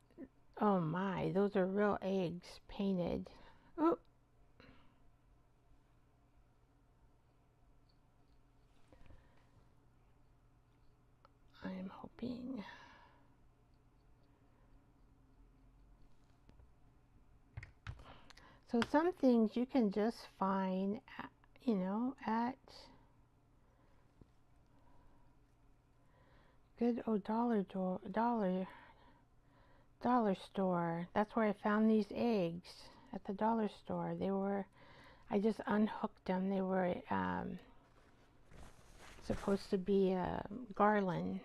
Oh my, those are real eggs painted. Oh. I'm hoping. So some things you can just find, you know, at good old dollar store. That's where I found these eggs, at the dollar store. They were, I just unhooked them. They were supposed to be a garland.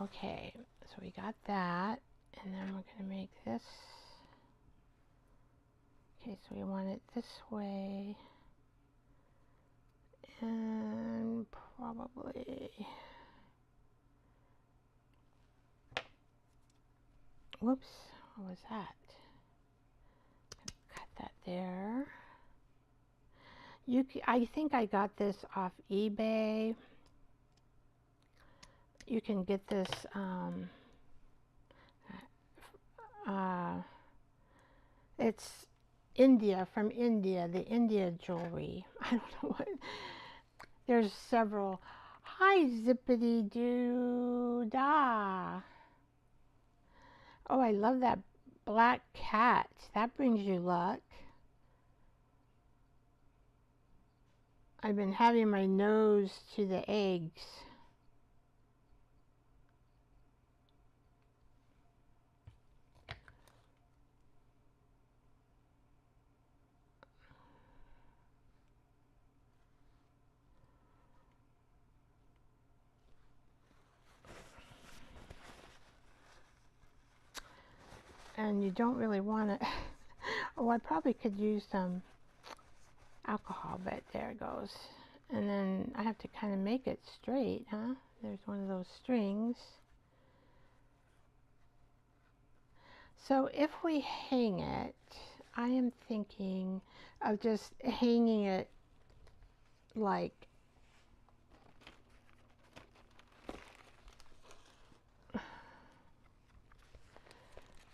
Okay, so we got that, and then we're going to make this. Okay, so we want it this way, and probably, whoops, what was that? Cut that there. I think I got this off eBay. You can get this it's India, from India, the India jewelry. I don't know what. There's several. Hi, zippity doo dah. Oh, I love that black cat. That brings you luck. I've been having my nose to the eggs. And you don't really want to. Oh, I probably could use some alcohol, but there it goes. And then I have to kind of make it straight, huh? There's one of those strings. So if we hang it, I am thinking of just hanging it like, of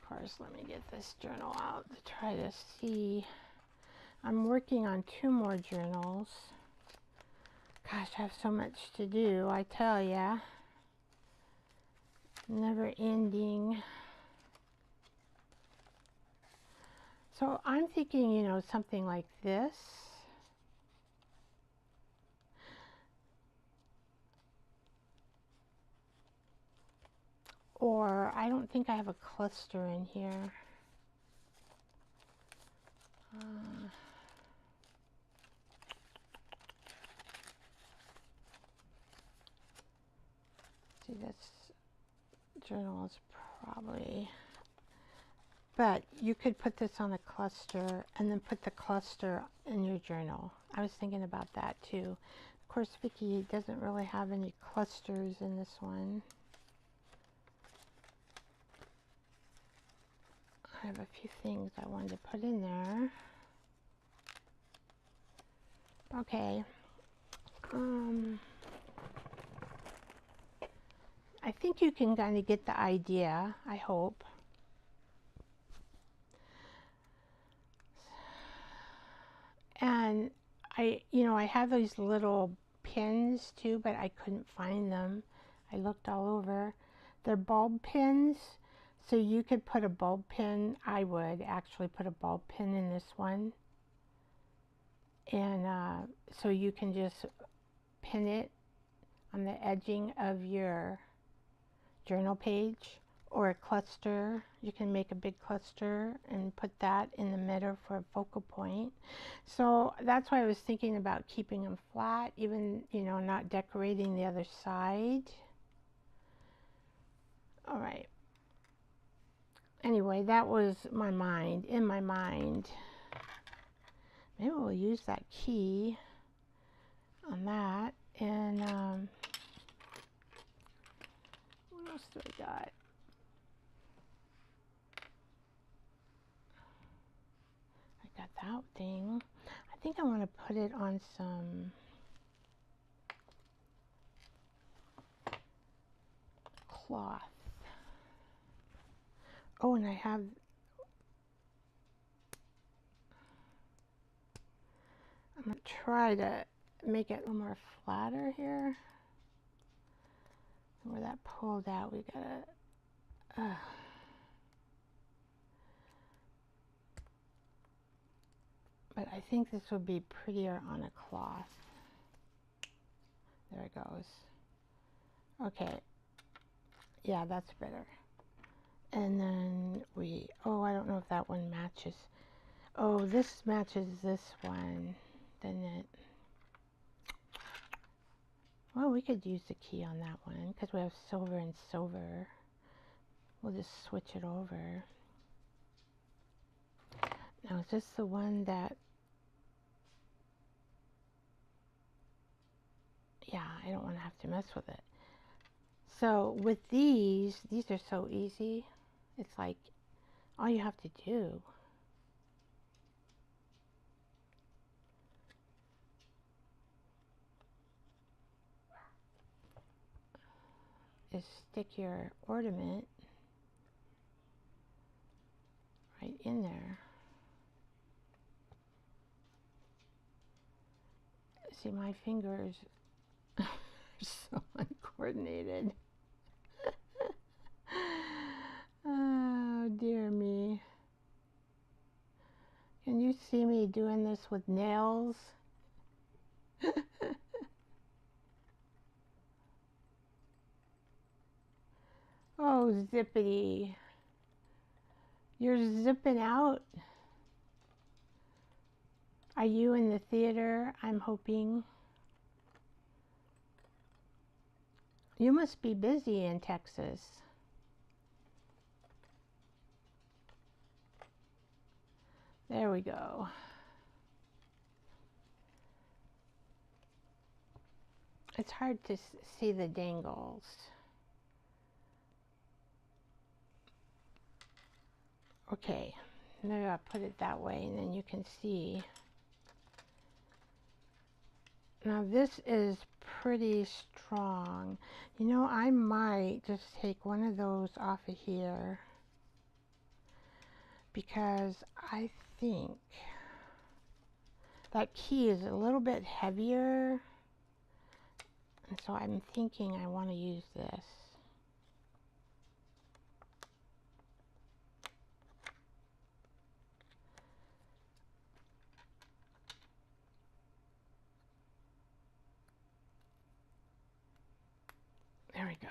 course, let me get this journal out to try to see. I'm working on 2 more journals. Gosh, I have so much to do, I tell ya. Never ending. So I'm thinking, you know, something like this. Or I don't think I have a cluster in here. See, this journal is probably, but you could put this on a cluster and then put the cluster in your journal. I was thinking about that too. Of course, Vicky doesn't really have any clusters in this one. I have a few things I wanted to put in there. Okay. I think you can kind of get the idea, I hope. And I have these little pins too, but I couldn't find them. I looked all over. They're bulb pins, so you could put a bulb pin. I would actually put a bulb pin in this one. And so you can just pin it on the edging of your journal page, or a cluster. You can make a big cluster and put that in the middle for a focal point. So that's why I was thinking about keeping them flat, even, you know, not decorating the other side. All right. Anyway, that was in my mind. Maybe we'll use that key on that. And what else do I got? I got that thing. I think I want to put it on some cloth. Oh, and I have, I'm going to try to make it a little more flatter here. Where that pulled out, we gotta, but I think this would be prettier on a cloth. There it goes. Okay. Yeah, that's better. And then oh, I don't know if that one matches. Oh, this matches this one, doesn't it? Well, we could use the key on that one because we have silver and silver. We'll just switch it over. Now, is this the one that, yeah, I don't want to have to mess with it. So with these are so easy. It's like all you have to do is stick your ornament right in there. See, my fingers are so uncoordinated. Oh, dear me. Can you see me doing this with nails? Oh, zippity. You're zipping out. Are you in the theater? I'm hoping. You must be busy in Texas. There we go. It's hard to see the dangles. Okay, maybe I'll put it that way and then you can see. Now this is pretty strong. You know, I might just take one of those off of here because I think that key is a little bit heavier, and so I'm thinking I want to use this. There we go.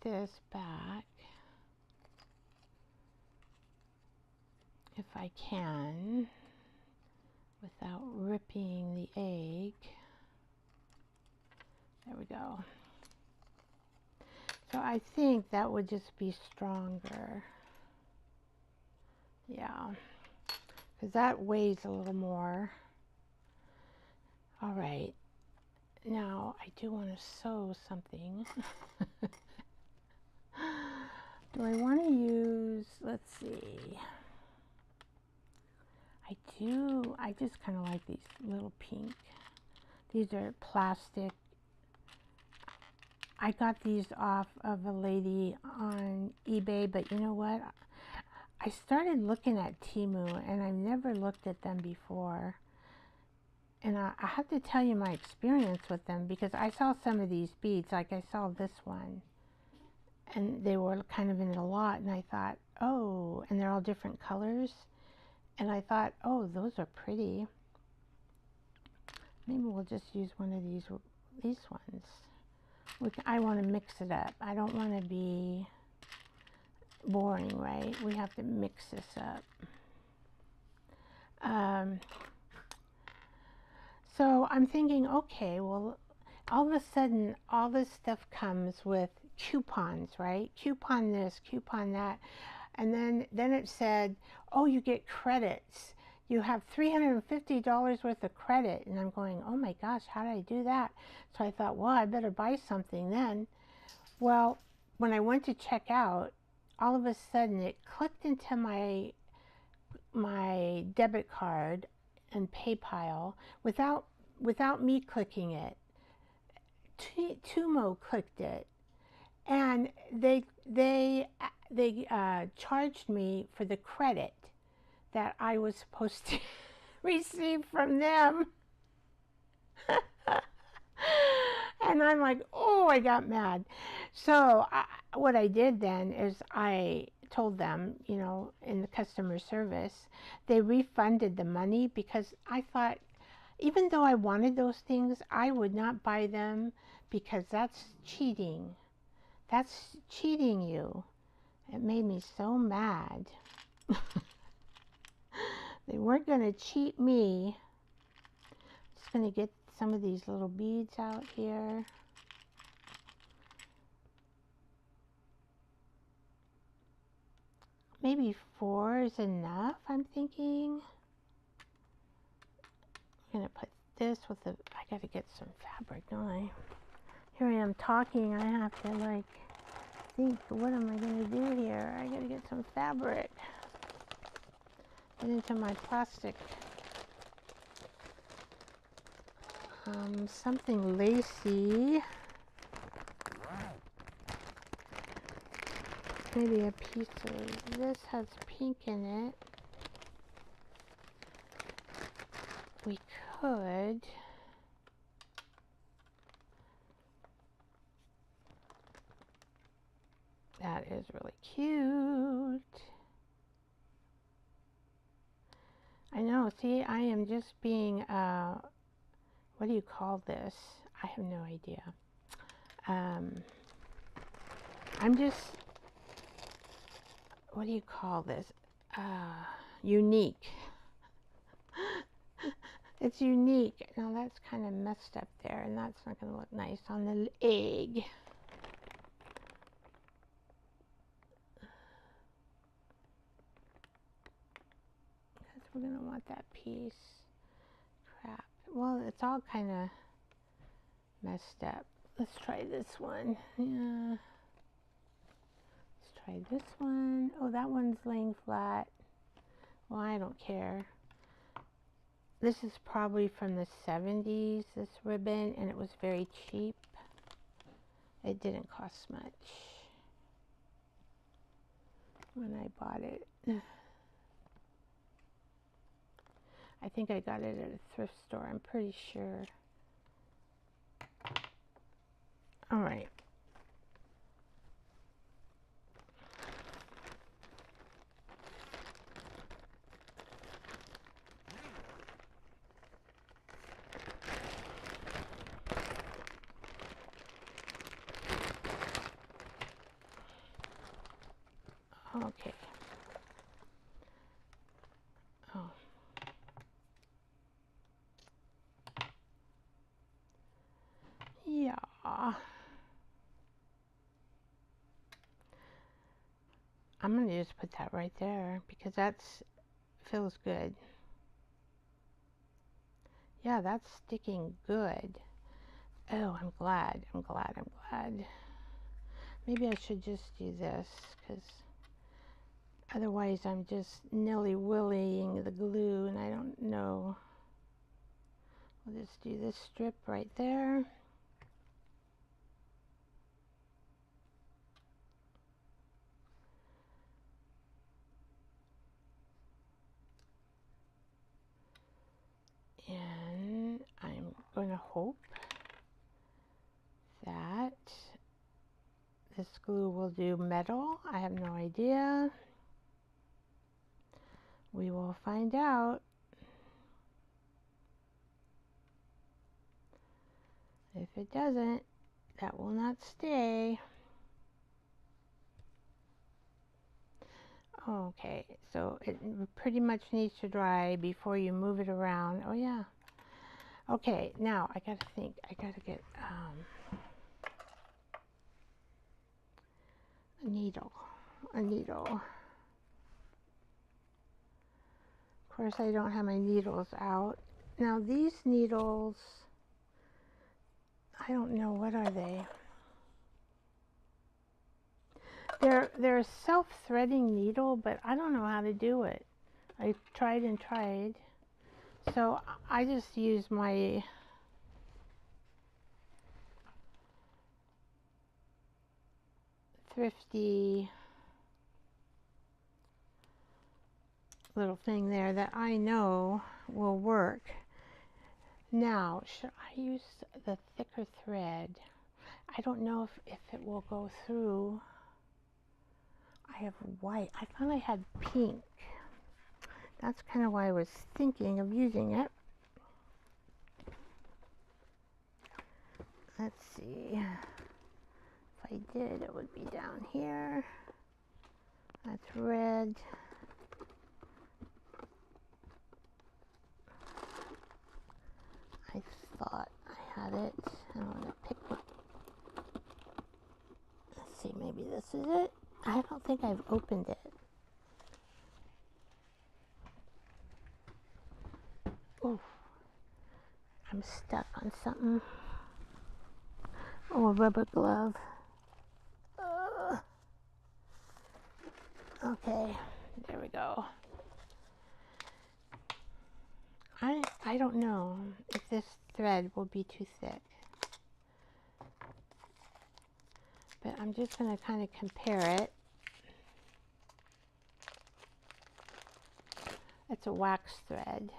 this back if I can without ripping the egg. There we go. So I think that would just be stronger. Yeah, because that weighs a little more. All right, now I do want to sew something. Do I want to use, let's see. I just kind of like these little pink. These are plastic. I got these off of a lady on eBay, but you know what? I started looking at Temu and I've never looked at them before. And I have to tell you my experience with them, because I saw some of these beads, like I saw this one, and they were kind of in a lot, and I thought, oh, and they're all different colors. And I thought, oh, those are pretty. Maybe we'll just use one of these ones. I want to mix it up. I don't want to be boring, right? We have to mix this up. So I'm thinking, okay, well, all of a sudden, all this stuff comes with coupons, right? Coupon this, coupon that. And then it said, oh, you get credits. You have $350 worth of credit. And I'm going, oh my gosh, how did I do that? So I thought, well, I better buy something then. Well, when I went to check out, all of a sudden it clicked into my debit card and PayPal without me clicking it. Tumo clicked it, and they charged me for the credit that I was supposed to receive from them. And I'm like, oh, I got mad. So what I did then is I told them, you know, in the customer service, they refunded the money, because I thought, even though I wanted those things, I would not buy them, because that's cheating. That's cheating you. It made me so mad. They weren't going to cheat me. Just going to get some of these little beads out here. Maybe 4 is enough, I'm thinking. I'm going to put this with the, I got to get some fabric, don't I? Here I am talking, I have to like think, what am I going to do here? I got to get some fabric. Get into my plastic. Something lacy. Maybe a piece of this has pink in it. We could. That is really cute. I know, see, I am just being, what do you call this? I have no idea. I'm just, what do you call this? Unique. It's unique. Now that's kind of messed up there, and that's not going to look nice on the egg. Because we're going to want that piece. Crap. Well, it's all kind of messed up. Let's try this one. Yeah. Let's try this one. Oh, that one's laying flat. Well, I don't care. This is probably from the 70s, this ribbon, and it was very cheap. It didn't cost much when I bought it. I think I got it at a thrift store, I'm pretty sure. All right. Okay. Oh. Yeah. I'm going to just put that right there because that's feels good. Yeah, that's sticking good. Oh, I'm glad. I'm glad. I'm glad. Maybe I should just do this because otherwise I'm just nilly-willying the glue and I don't know. We'll just do this strip right there. And I'm going to hope that this glue will do metal. I have no idea. We will find out. If it doesn't, that will not stay. Okay, so it pretty much needs to dry before you move it around. Oh yeah. Okay, now I gotta think. I gotta get a needle. A needle. Of course, I don't have my needles out. Now these needles, I don't know, what are they? They're a self-threading needle, but I don't know how to do it. I tried and tried. So I just use my thrifty little thing there that I know will work. Now, should I use the thicker thread? I don't know if it will go through. I have white. I thought I had pink. That's kind of why I was thinking of using it. Let's see. If I did, it would be down here. That's red. I thought I had it. I'm going to pick it. Let's see, maybe this is it. I don't think I've opened it. Oh, I'm stuck on something. Oh, a rubber glove. Okay, there we go. I don't know if this thread will be too thick. But I'm just going to kind of compare it. It's a wax thread.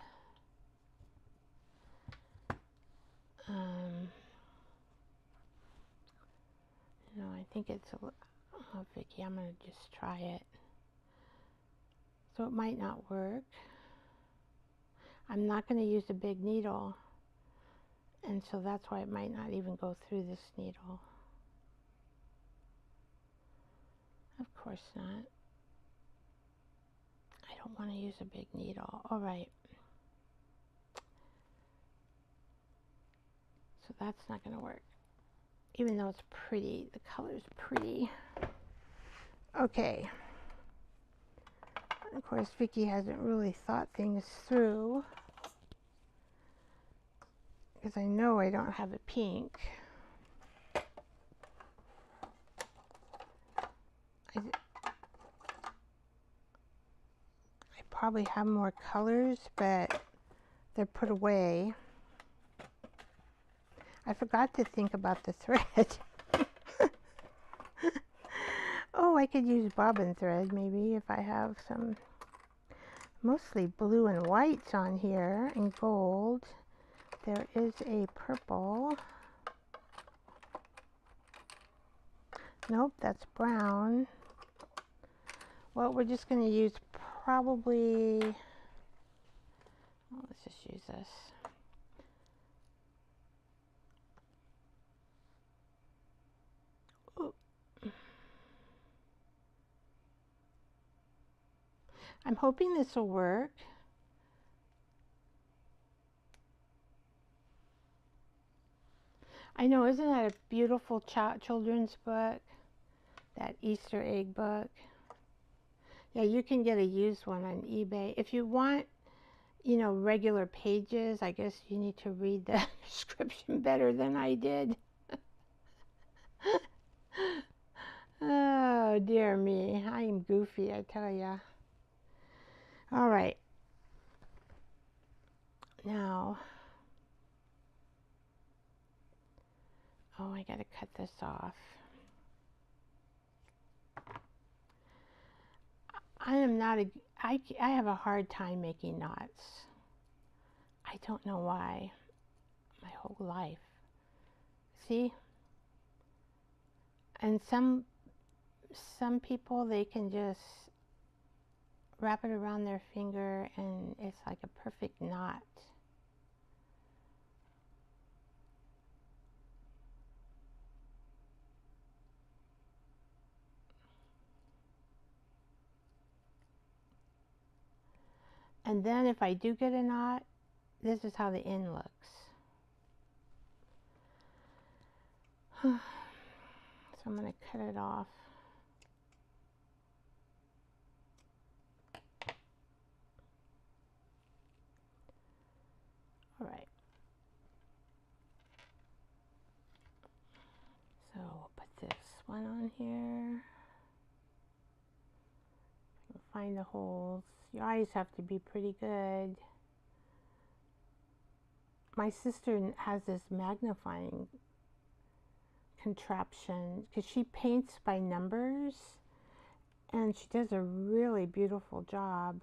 No, I think it's a... Oh, Vicky, I'm going to just try it. So it might not work. I'm not going to use a big needle. And so that's why it might not even go through this needle. Of course not. I don't want to use a big needle. All right. So that's not going to work. Even though it's pretty, the color's pretty. Okay. Of course, Vicky hasn't really thought things through. Because I know I don't have a pink. I probably have more colors, but they're put away. I forgot to think about the thread. Oh, I could use bobbin thread maybe if I have some, mostly blue and whites on here and gold. There is a purple. Nope, that's brown. Well, we're just going to use probably, well, let's just use this. Ooh. I'm hoping this will work. I know, isn't that a beautiful children's book? That Easter egg book. Yeah, you can get a used one on eBay. If you want, you know, regular pages, I guess you need to read the description better than I did. Oh, dear me. I am goofy, I tell ya. All right. Now, oh, I gotta cut this off. I am not a, I have a hard time making knots. I don't know why. My whole life. See? And some people, they can just wrap it around their finger and it's like a perfect knot. And then if I do get a knot, this is how the end looks. So I'm going to cut it off. All right. So we'll put this one on here. Find the holes. Your eyes have to be pretty good. My sister has this magnifying contraption because she paints by numbers and she does a really beautiful job.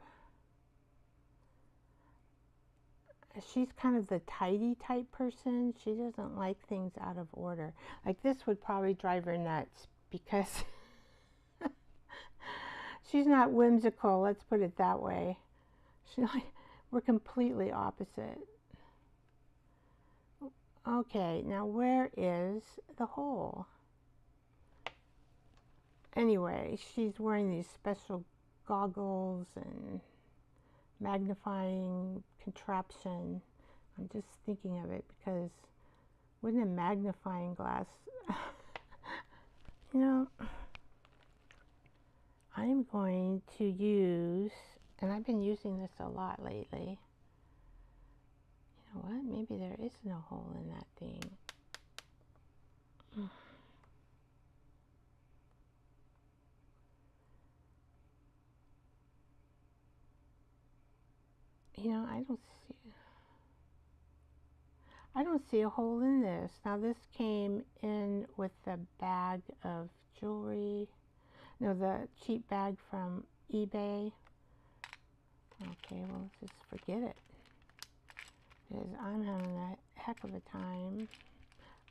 She's kind of the tidy type person. She doesn't like things out of order. Like this would probably drive her nuts because she's not whimsical, let's put it that way. We're completely opposite. Okay, now where is the hole? Anyway, she's wearing these special goggles and magnifying contraption. I'm just thinking of it because wouldn't a magnifying glass, you know, I'm going to use, and I've been using this a lot lately. You know what? Maybe there is no hole in that thing. You know, I don't see a hole in this. Now this came in with the bag of jewelry. No, the cheap bag from eBay. Okay, well, let's just forget it. Because I'm having a heck of a time.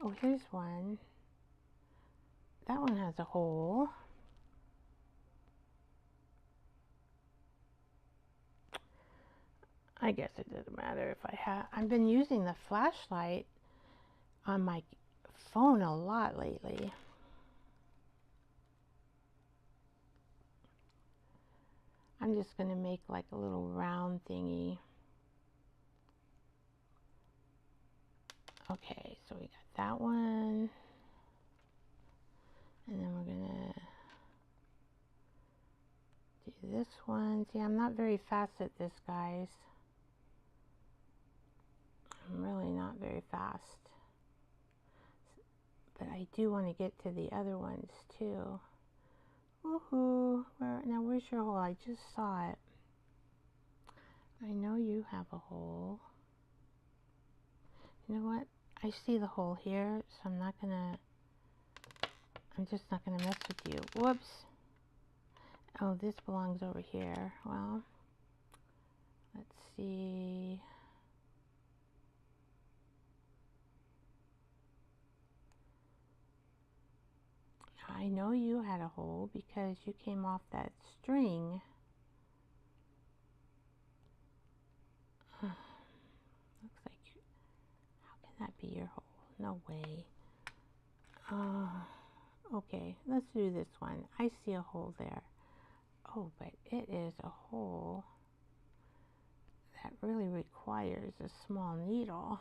Oh, here's one. That one has a hole. I guess it doesn't matter if I have. I've been using the flashlight on my phone a lot lately. I'm just going to make like a little round thingy. Okay, so we got that one. And then we're going to do this one. See, I'm not very fast at this, guys. I'm really not very fast. But I do want to get to the other ones too. Woohoo! Now where's your hole? I just saw it. I know you have a hole. You know what? I see the hole here, so I'm just not gonna mess with you. Whoops! Oh, this belongs over here. Well, let's see. I know you had a hole because you came off that string. Looks like, how can that be your hole? No way. Okay, let's do this one. I see a hole there. Oh, but it is a hole that really requires a small needle.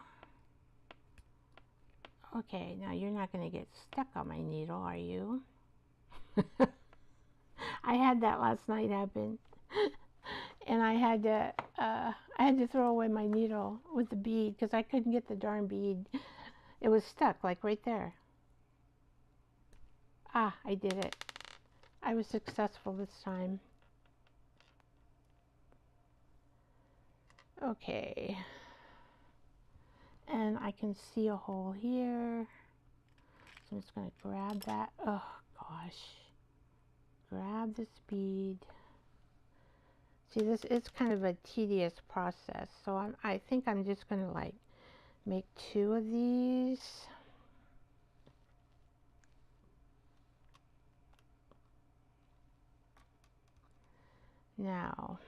Okay, now you're not going to get stuck on my needle, are you? I had that last night happen. And I had to throw away my needle with the bead because I couldn't get the darn bead. It was stuck like right there. Ah, I did it. I was successful this time. Okay. And I can see a hole here. So I'm just going to grab that. Oh gosh. Grab this bead. See, this is kind of a tedious process. So I think I'm just going to like make 2 of these. Now,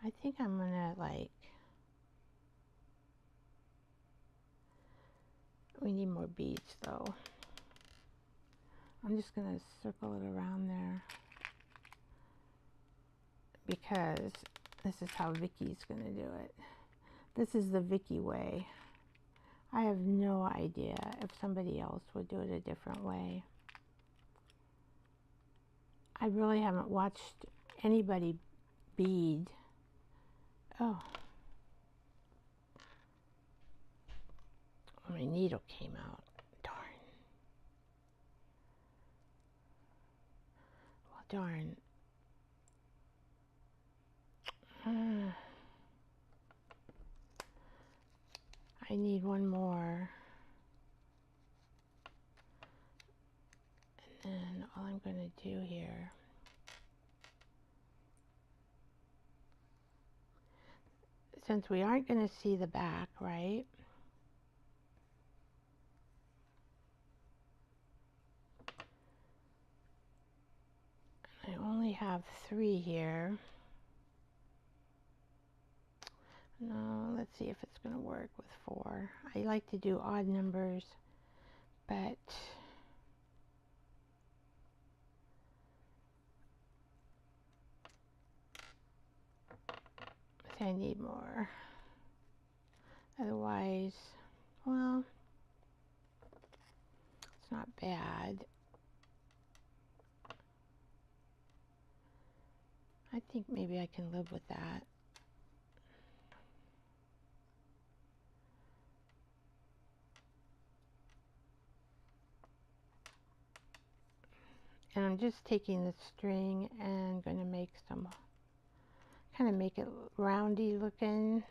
I think I'm gonna like, we need more beads though. I'm just gonna circle it around there because this is how Vicky's gonna do it. This is the Vicky way. I have no idea if somebody else would do it a different way. I really haven't watched anybody bead. Oh, my needle came out. Darn. Well, darn. I need one more. And then all I'm going to do here, since we aren't going to see the back, right? I only have 3 here. No, let's see if it's going to work with 4. I like to do odd numbers, but I need more. Otherwise, well, it's not bad. I think maybe I can live with that. And I'm just taking the string and going to make some, kind of make it roundy looking.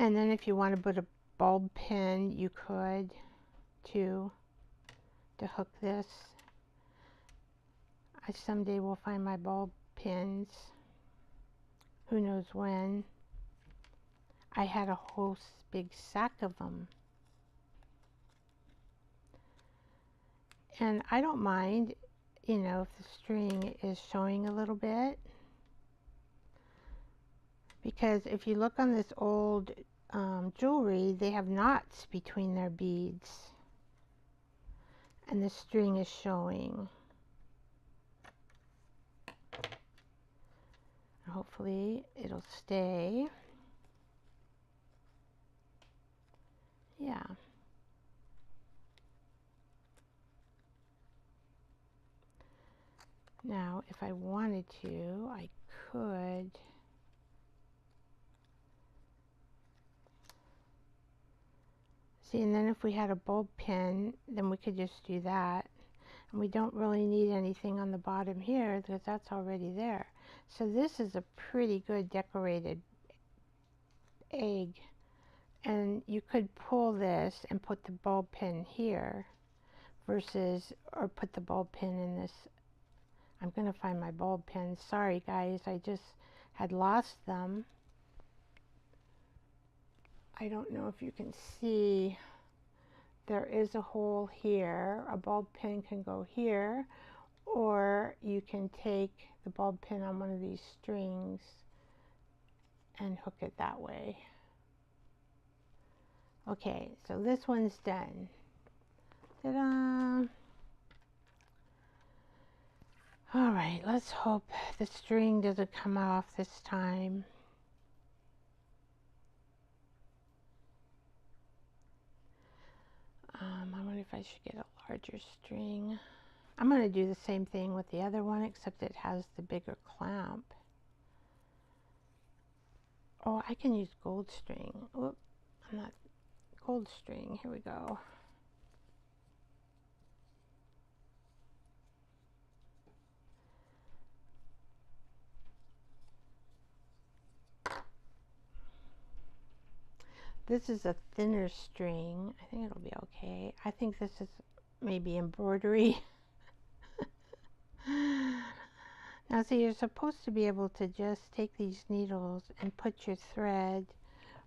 And then if you want to put a bulb pin, you could too, to hook this. I someday will find my bulb pins. Who knows when. I had a whole big sack of them. And I don't mind, you know, if the string is showing a little bit. Because if you look on this old jewelry, they have knots between their beads. And the string is showing. Hopefully it'll stay. Yeah. Now, if I wanted to, I could see, and then if we had a bulb pin, then we could just do that. And we don't really need anything on the bottom here because that's already there. So this is a pretty good decorated egg. And you could pull this and put the bulb pin here versus, or put the bulb pin in this. I'm going to find my bulb pins. Sorry guys, I just had lost them. I don't know if you can see. There is a hole here. A bulb pin can go here, or you can take the bulb pin on one of these strings and hook it that way. Okay, so this one's done. Ta-da! All right, let's hope the string doesn't come off this time. I wonder if I should get a larger string. I'm going to do the same thing with the other one, except it has the bigger clamp. Oh, I can use gold string. Oop, I'm not gold string. Here we go. This is a thinner string. I think it'll be okay. I think this is maybe embroidery. Now see, you're supposed to be able to just take these needles and put your thread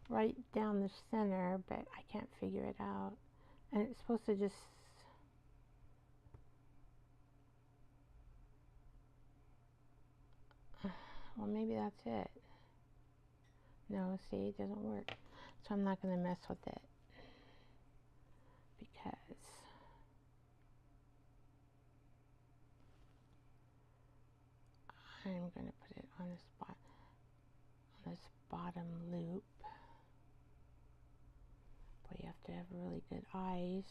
right down the center, but I can't figure it out. And it's supposed to just... Well, maybe that's it. No, see, it doesn't work. So I'm not going to mess with it, because I'm going to put it on this bottom loop. But you have to have really good eyes.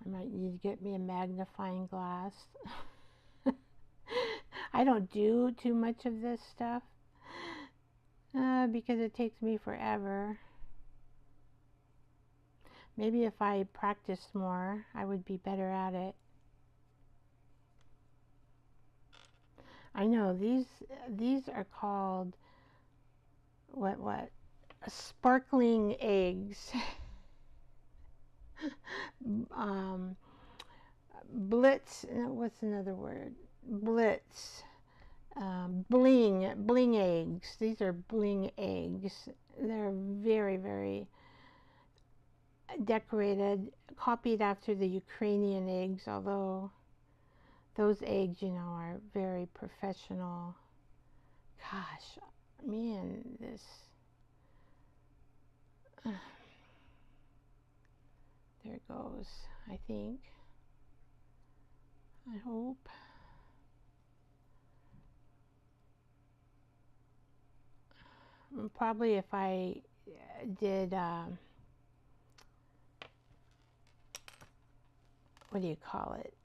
I might need to get me a magnifying glass. I don't do too much of this stuff because it takes me forever. Maybe if I practiced more, I would be better at it. I know these are called what? Sparkling eggs. Blitz. What's another word? Blitz. Bling eggs. These are bling eggs. They're very, very decorated, copied after the Ukrainian eggs, although those eggs, you know, are very professional. Gosh, man, this... there it goes, I think. I hope. Probably if I did, what do you call it?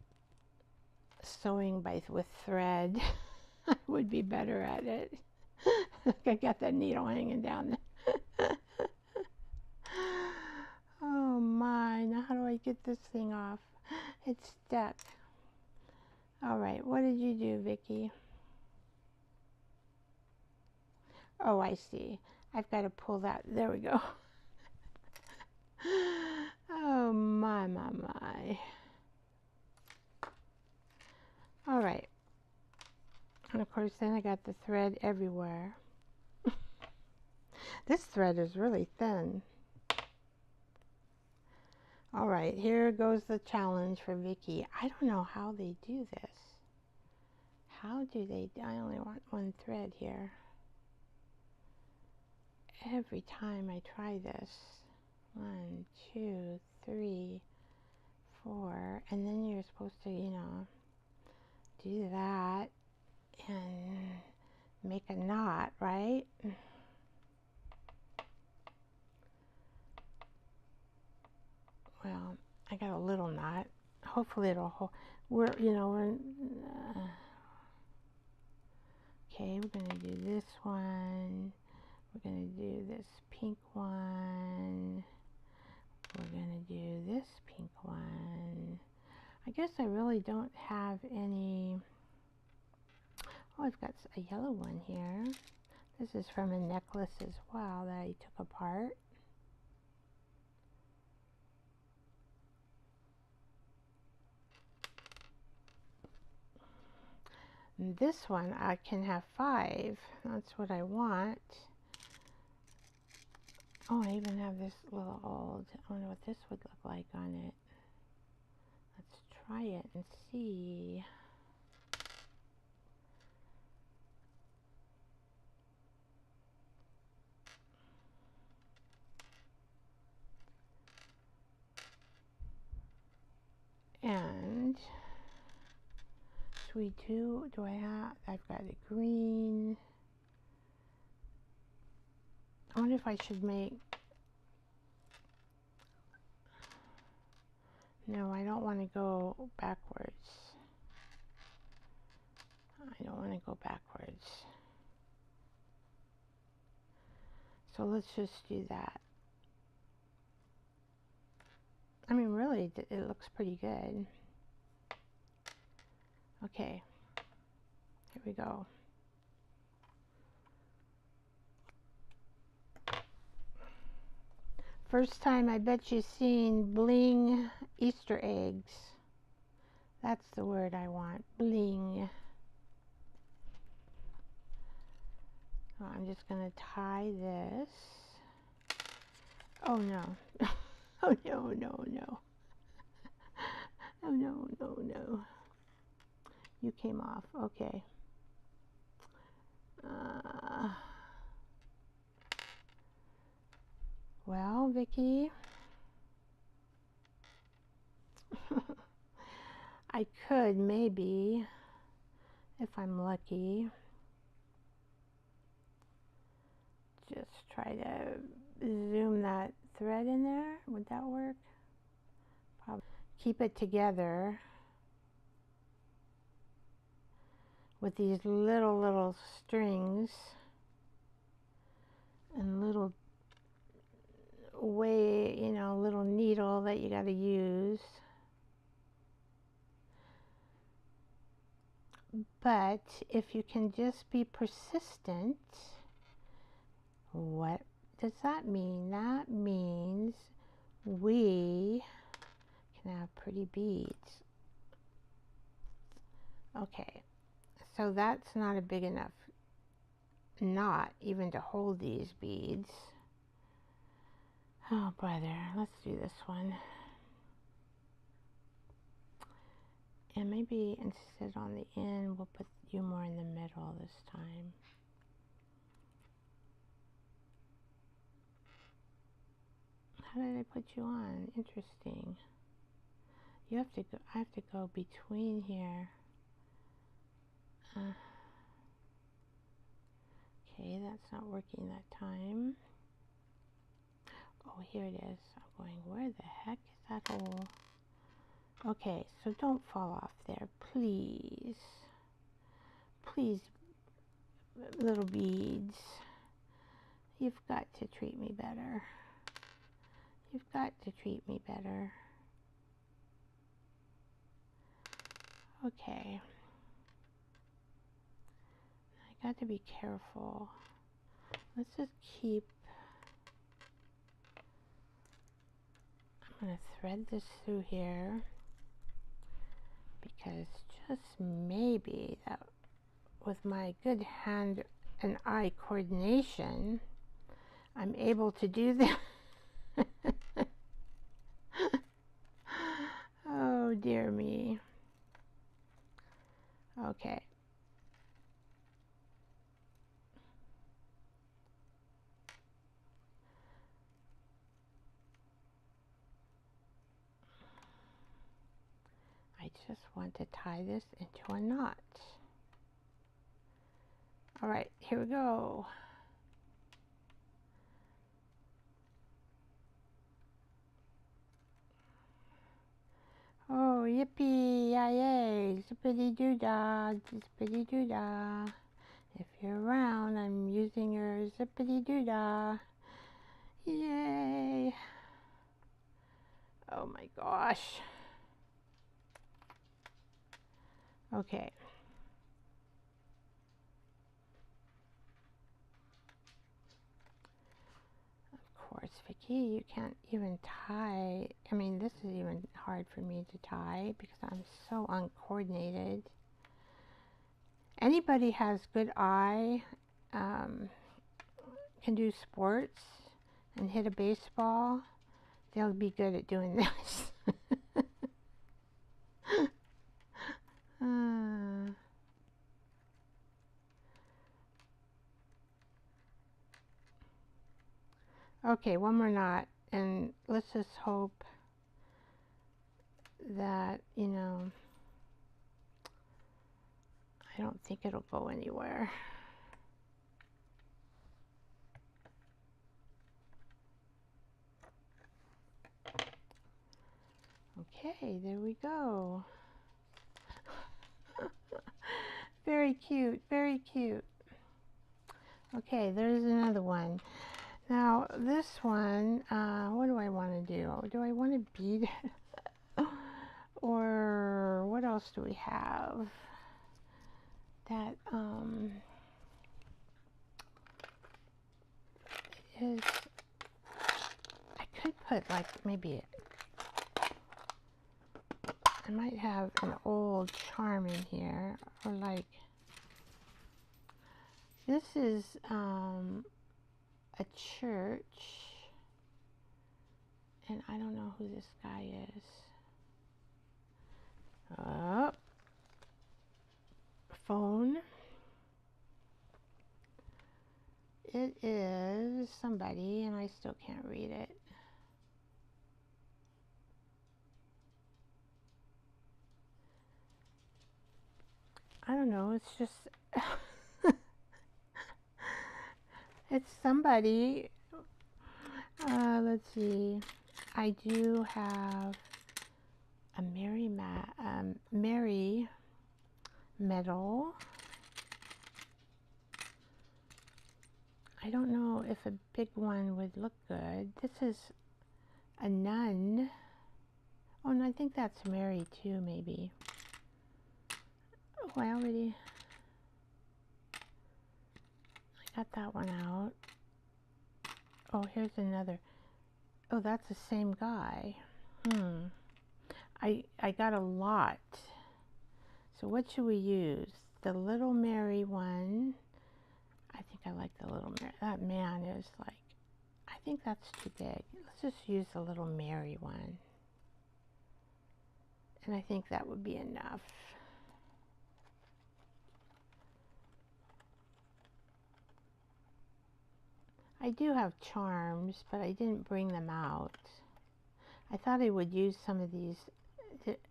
Sewing with thread, I would be better at it. I got that needle hanging down there. Oh my, now how do I get this thing off? It's stuck. All right, what did you do, Vicky? Oh, I see. I've got to pull that. There we go. Oh my. All right. And of course, then I got the thread everywhere. This thread is really thin. All right, here goes the challenge for Vicky. I don't know how they do this. How do they? I only want one thread here. Every time I try this. 1, 2, 3, 4, and then you're supposed to, you know, do that and make a knot, right? Well, I got a little knot. Hopefully it'll hold. We're, you know, okay, we're gonna do this one. We're gonna do this pink one. We're gonna do this pink one. I guess I really don't have any. Oh, I've got a yellow one here. This is from a necklace as well that I took apart. And this one I can have 5. That's what I want. Oh, I even have this little old, I wonder what this would look like on it. Let's try it and see. And sweet too, do I have, I've got a green. I wonder if I should make, no, I don't want to go backwards. I don't want to go backwards. So let's just do that. I mean, really, it looks pretty good. Okay, here we go. First time I bet you've seen bling Easter eggs. That's the word I want, bling. Oh, I'm just going to tie this. Oh no. Oh no, no, no. Oh no, no, no. You came off, okay. Well, Vicky, I could maybe, if I'm lucky, just try to zoom that thread in there. Would that work? Probably. Keep it together with these little strings and little little needle that you got to use. But if you can just be persistent, what does that mean? That means we can have pretty beads. Okay, so that's not a big enough knot even to hold these beads. Oh brother, let's do this one. And maybe instead on the end, we'll put you more in the middle this time. How did I put you on? Interesting. You have to go, I have to go between here. Okay, that's not working that time. Oh, here it is. I'm going, where the heck is that hole? Okay, so don't fall off there, please. Please, little beads. You've got to treat me better. You've got to treat me better. Okay. I got to be careful. Let's just keep, I'm going to thread this through here because just maybe that with my good hand and eye coordination, I'm able to do that. Oh dear me. Okay. I just want to tie this into a knot. All right, here we go. Oh, yippee, yay, zippity doo dah, zippity doo dah. If you're around, I'm using your zippity doo dah. Yay. Oh my gosh. Okay. Of course, Vicky, you can't even tie. I mean, this is even hard for me to tie because I'm so uncoordinated. Anybody has good eye, can do sports and hit a baseball, they'll be good at doing this. Okay, one more knot, and let's just hope that, you know, I don't think it'll go anywhere. Okay, there we go. Very cute, very cute. Okay, there's another one. Now this one, what do I want to do? Do I want to bead it? Or what else do we have? That is, I could put like maybe, I might have an old charm in here, or like, this is a church, and I don't know who this guy is. Oh, phone. It is somebody, and I still can't read it. I don't know, it's just, it's somebody. Let's see. I do have a Mary medal. I don't know if a big one would look good. This is a nun. Oh, and I think that's Mary too, maybe. Oh, I got that one out. Oh, here's another. Oh, that's the same guy. I got a lot. So what should we use? The Little Mary one. I think I like the Little Mary. That man is like, I think that's too big. Let's just use the Little Mary one. And I think that would be enough. I do have charms, but I didn't bring them out. I thought I would use some of these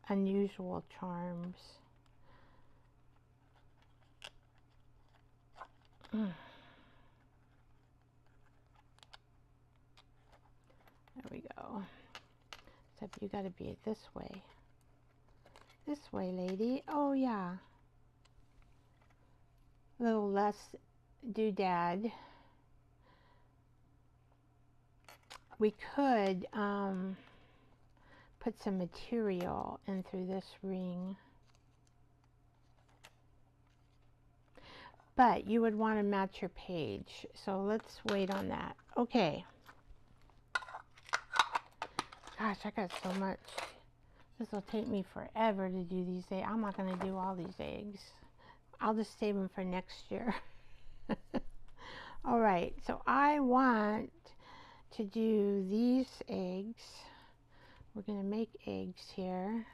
unusual charms. There we go. Except you gotta be it this way. This way, lady. Oh, yeah. A little less doodad. We could put some material in through this ring. But you would want to match your page. So let's wait on that. Okay. Gosh, I got so much. This will take me forever to do these eggs. I'm not going to do all these eggs. I'll just save them for next year. All right, so I want to do these eggs. We're going to make eggs here.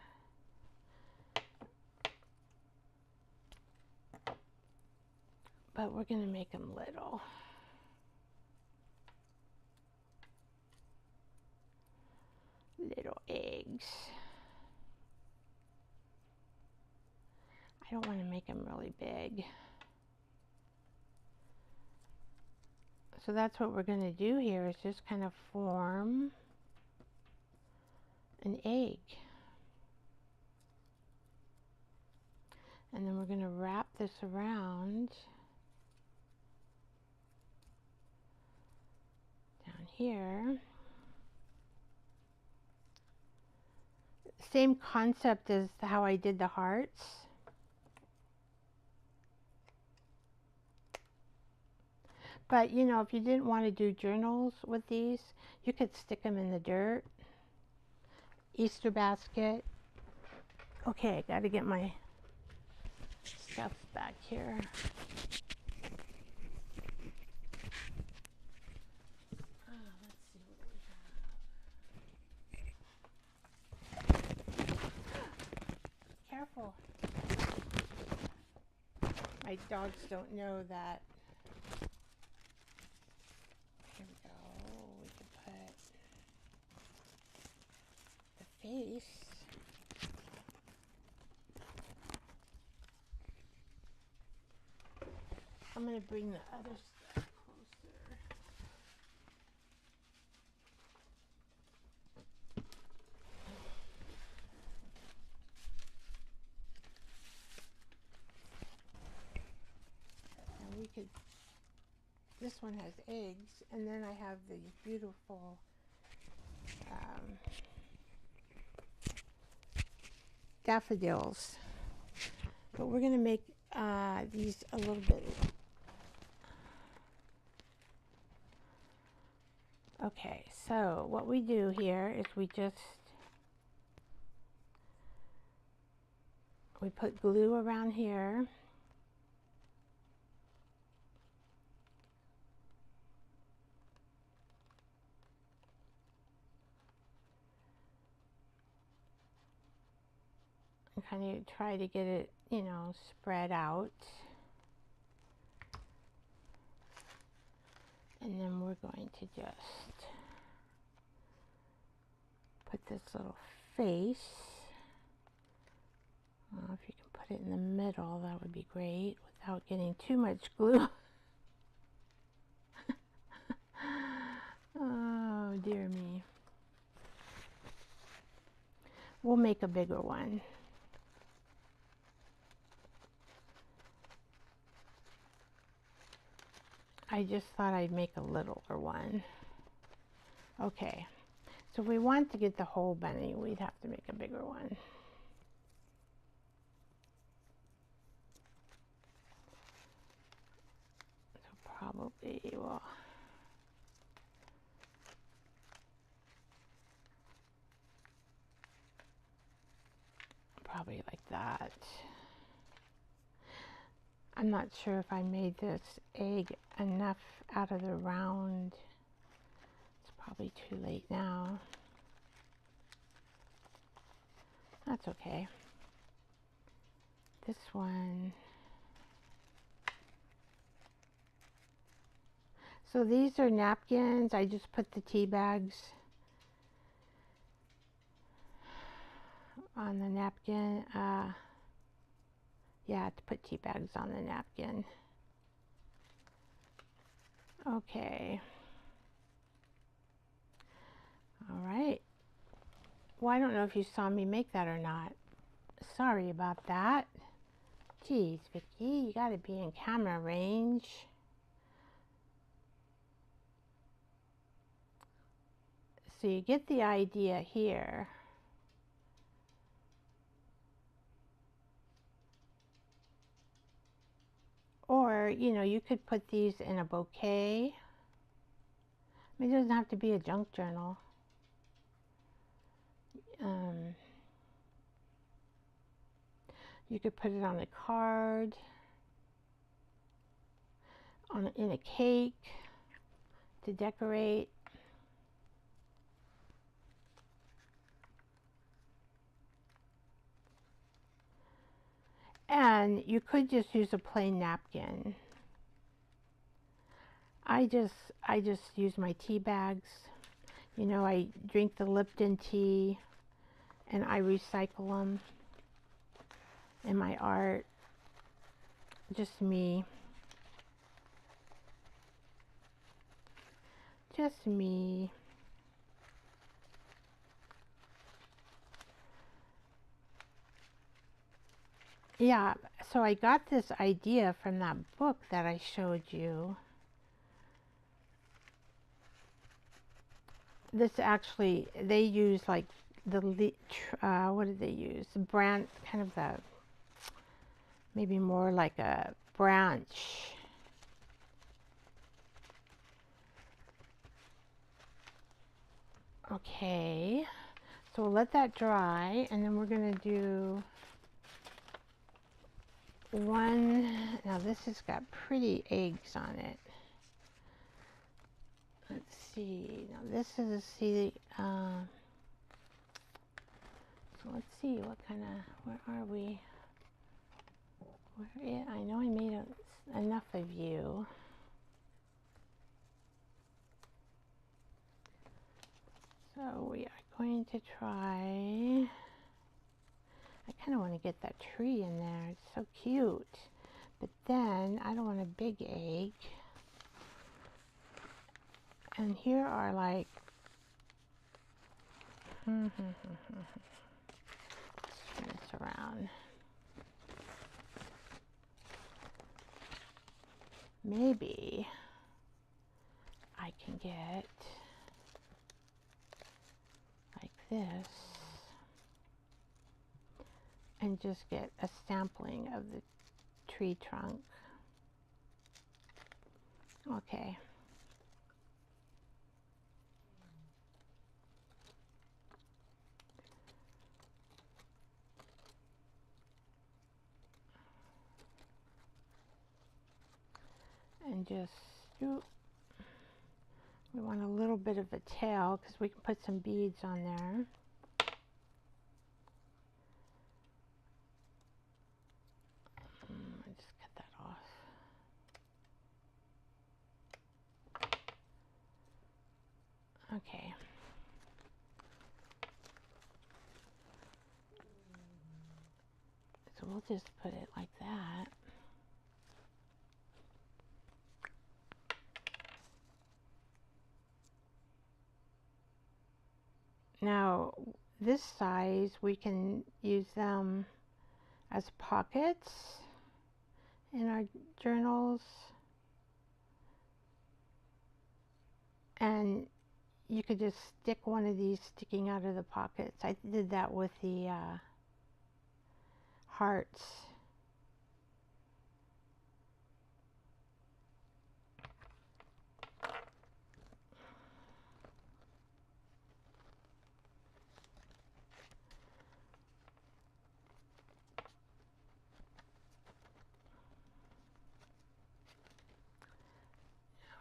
But we're going to make them little. Little eggs. I don't want to make them really big. So that's what we're going to do here, is just kind of form an egg. And then we're going to wrap this around down here. Same concept as how I did the hearts. But, you know, if you didn't want to do journals with these, you could stick them in the dirt. Easter basket. Okay, I got to get my stuff back here. Let's my dogs don't know that. Here we go. We can put the face. I'm going to bring the other stuff closer. And we could, this one has eggs, and then I have the beautiful daffodils. But we're going to make these a little bit. Okay, so what we do here is we put glue around here. And kind of try to get it, you know, spread out. And then we're going to just put this little face. If you can put it in the middle, that would be great without getting too much glue. Oh, dear me. We'll make a bigger one. I just thought I'd make a littler one. Okay, so if we want to get the whole bunny, we'd have to make a bigger one. So probably will probably like that. I'm not sure if I made this egg enough out of the round. It's probably too late now. That's okay. This one. So these are napkins. I just put the tea bags on the napkin. Yeah, to put tea bags on the napkin. Okay. All right. Well, I don't know if you saw me make that or not. Sorry about that. Geez, Vicky, you gotta be in camera range. So you get the idea here. Or, you know, you could put these in a bouquet. I mean, it doesn't have to be a junk journal. You could put it on a card, in a cake to decorate. And you could just use a plain napkin. I just use my tea bags. You know, I drink the Lipton tea and I recycle them in my art. Just me. Just me. Yeah, so I got this idea from that book that I showed you. This actually, they use like the, what did they use? The branch, kind of the, maybe more like a branch. Okay, so we'll let that dry, and then we're gonna do one. Now this has got pretty eggs on it. Let's see. Now this is a seed. So let's see what kind of. Where are we? I know I made enough of you. So we are going to try, I kind of want to get that tree in there. It's so cute. But then I don't want a big egg. And here are like, turn this around. Maybe I can get like this and just get a sampling of the tree trunk. Okay. And just, we want a little bit of a tail because we can put some beads on there. Just cut that off. Okay. So we'll just put it like that. Now, this size, we can use them as pockets in our journals. And you could just stick one of these sticking out of the pockets. I did that with the hearts.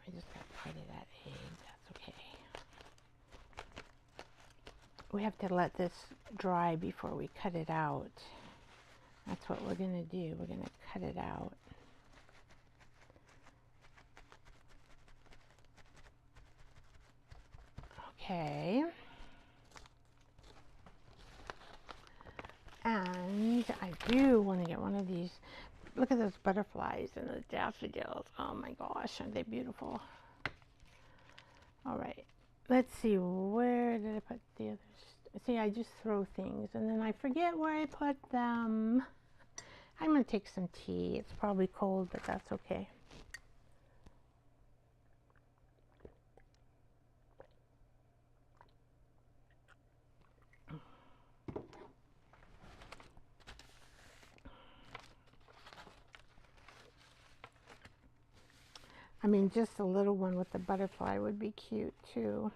I just got part of that egg, that's okay. We have to let this dry before we cut it out. That's what we're going to do. We're going to cut it out. Okay. And I do want to get one of these. Look at those butterflies and the daffodils. Oh my gosh, aren't they beautiful? All right. Let's see, where did I put the others? See, I just throw things and then I forget where I put them. I'm going to take some tea. It's probably cold, but that's okay. I mean, just a little one with the butterfly would be cute too.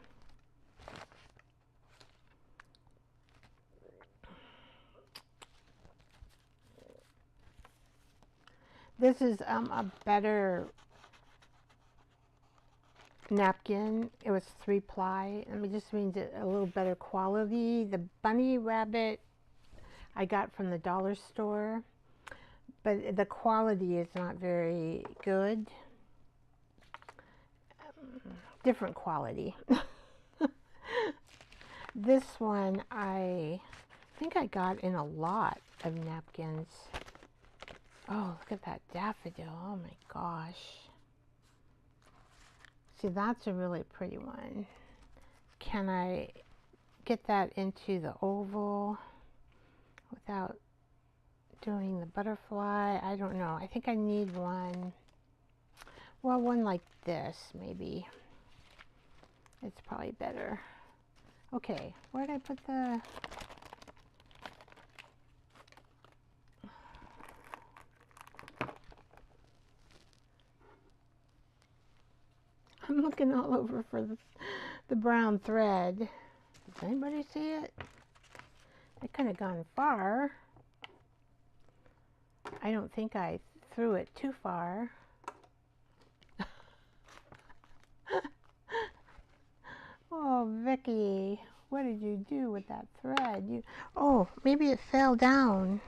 This is a better napkin. It was 3-ply. I mean, just means a little better quality. The bunny rabbit I got from the dollar store, but the quality is not very good. Different quality. This one I think I got in a lot of napkins. Oh, look at that daffodil. Oh my gosh. See, that's a really pretty one. Can I get that into the oval without doing the butterfly? I don't know. I think I need one. Well, one like this, maybe. It's probably better. Okay, where did I put the... I'm looking all over for the brown thread. Does anybody see it? I could have gone far. I don't think I threw it too far. Oh, Vicky, what did you do with that thread? Oh, maybe it fell down.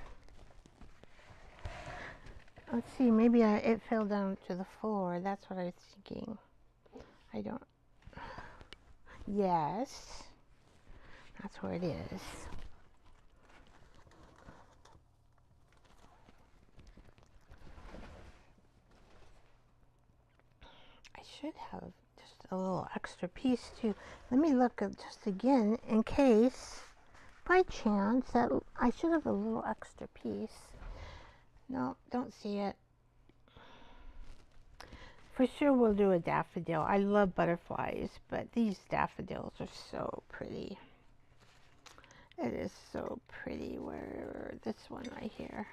Let's see, maybe it fell down to the floor. That's what I was thinking. I don't. Yes, that's where it is. I should have just a little extra piece too. Let me look at just again in case, by chance, that I should have a little extra piece. No, don't see it. For sure we'll do a daffodil. I love butterflies, but these daffodils are so pretty. It is so pretty. Where this one right here.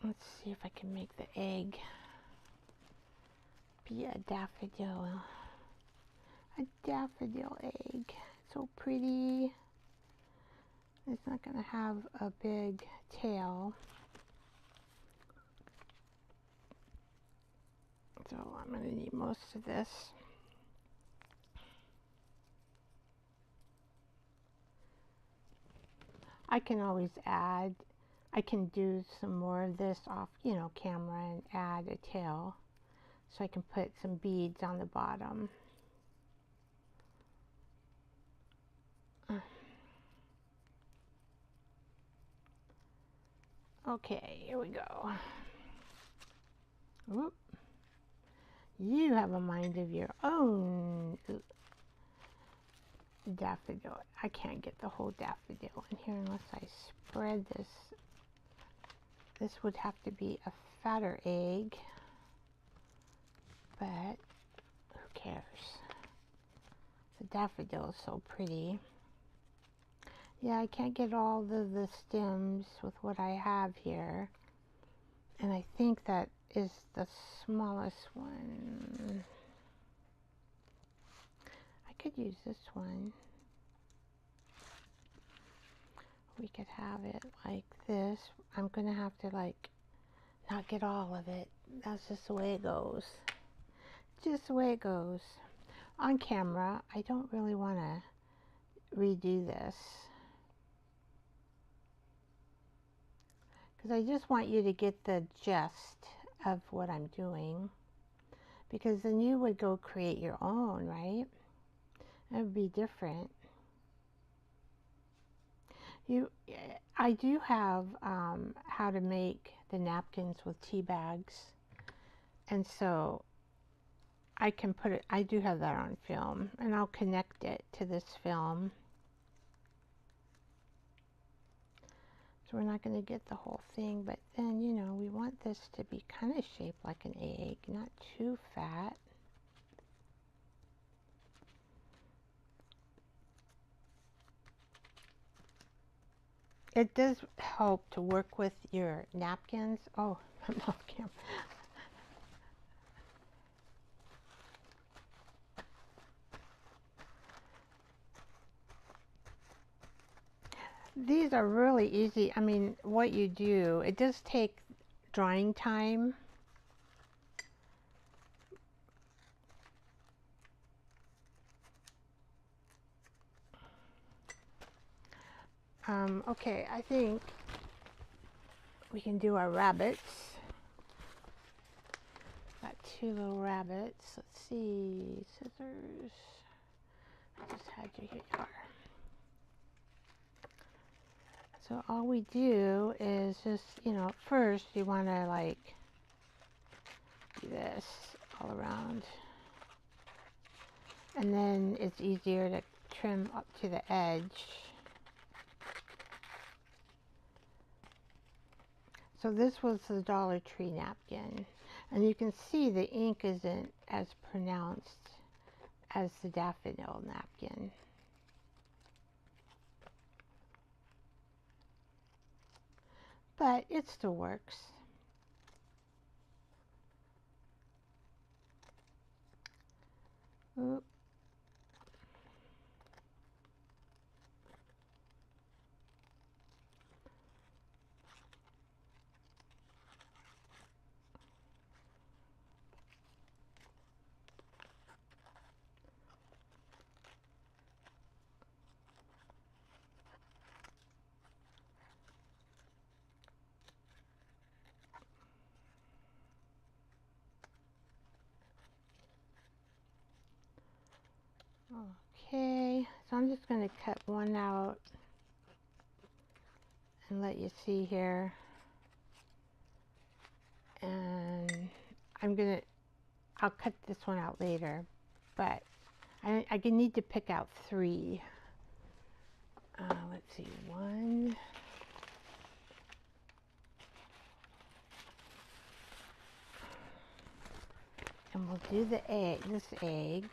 Let's see if I can make the egg be a daffodil. A daffodil egg. So pretty. It's not going to have a big tail. So I'm going to need most of this. I can always add, I can do some more of this off, you know, camera and add a tail. So I can put some beads on the bottom. Okay, here we go. Whoop. You have a mind of your own. Daffodil. I can't get the whole daffodil in here unless I spread this. This would have to be a fatter egg, but who cares? The daffodil is so pretty. Yeah, I can't get all the stems with what I have here, and I think that is the smallest one. I could use this one. We could have it like this. I'm gonna have to like not get all of it. That's just the way it goes. Just the way it goes. On camera, I don't really want to redo this because I just want you to get the gist of what I'm doing, because then you would go create your own, right? It would be different. I do have how to make the napkins with tea bags, and so I can put it, I do have that on film, and I'll connect it to this film. So we're not going to get the whole thing, but then, you know, we want this to be kind of shaped like an egg, not too fat. It does help to work with your napkins. Oh, I'm off camera. These are really easy. I mean, what you do, it does take drying time. Okay, I think we can do our rabbits. Got two little rabbits. Let's see, scissors. I just had you, here you are. So all we do is just, you know, first you want to like do this all around. And then it's easier to trim up to the edge. So this was the Dollar Tree napkin. And you can see the ink isn't as pronounced as the daffodil napkin. But it still works. Oop. I'm just going to cut one out and let you see here. And I'll cut this one out later, but I need to pick out 3. Let's see, 1. And we'll do the egg, this egg.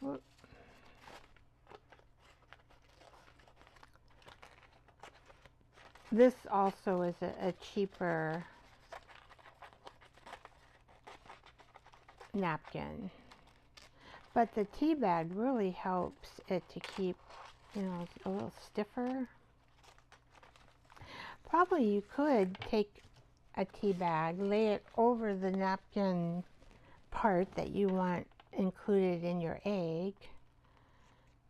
Whoop. This also is a cheaper napkin, but the tea bag really helps it to keep, you know, a little stiffer. Probably you could take a tea bag, lay it over the napkin part that you want included in your egg,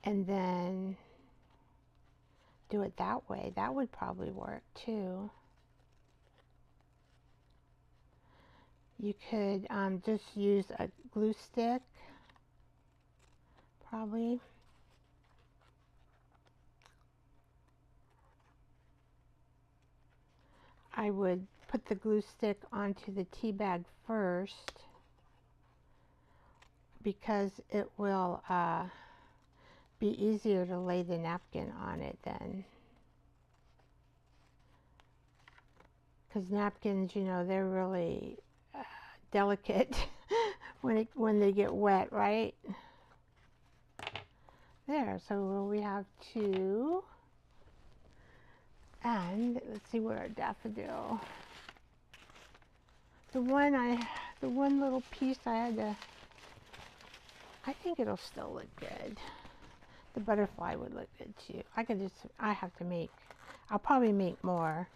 and then do it that way. That would probably work too. You could just use a glue stick, probably. I would put the glue stick onto the tea bag first, because it will be easier to lay the napkin on it then. Because napkins, you know, they're really delicate when they get wet, right? There, so we have 2. And let's see what our daffodil. The one little piece I think it'll still look good. The butterfly would look good too. I'll probably make more,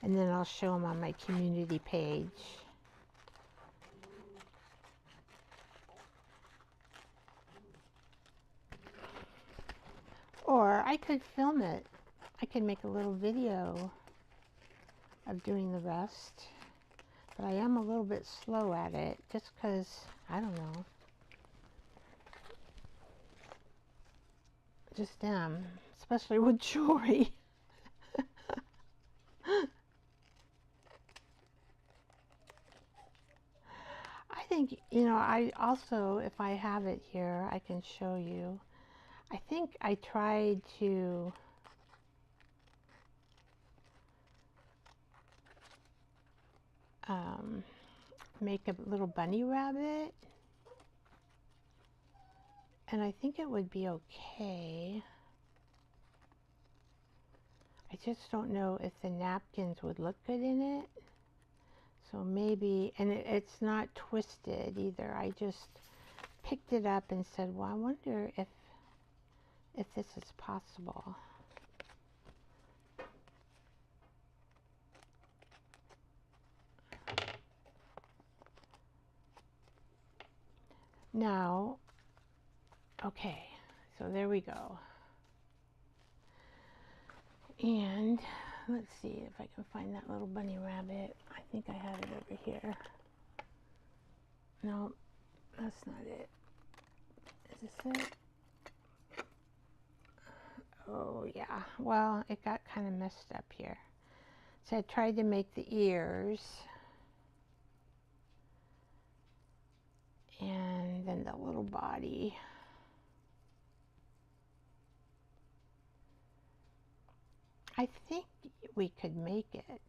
and then I'll show them on my community page. Or I could film it. I could make a little video of doing the rest. But I am a little bit slow at it, just because, I don't know. Just am, especially with jewelry. I think, you know, I also, if I have it here, I can show you. I think I tried to make a little bunny rabbit, and I think it would be okay. I just don't know if the napkins would look good in it. So maybe, and it's not twisted either. I just picked it up and said, well, I wonder if this is possible. Now, okay, so there we go. And let's see if I can find that little bunny rabbit. I think I have it over here. No, that's not it. Is this it? Oh yeah, well, it got kind of messed up here. So I tried to make the ears. And then the little body. I think we could make it.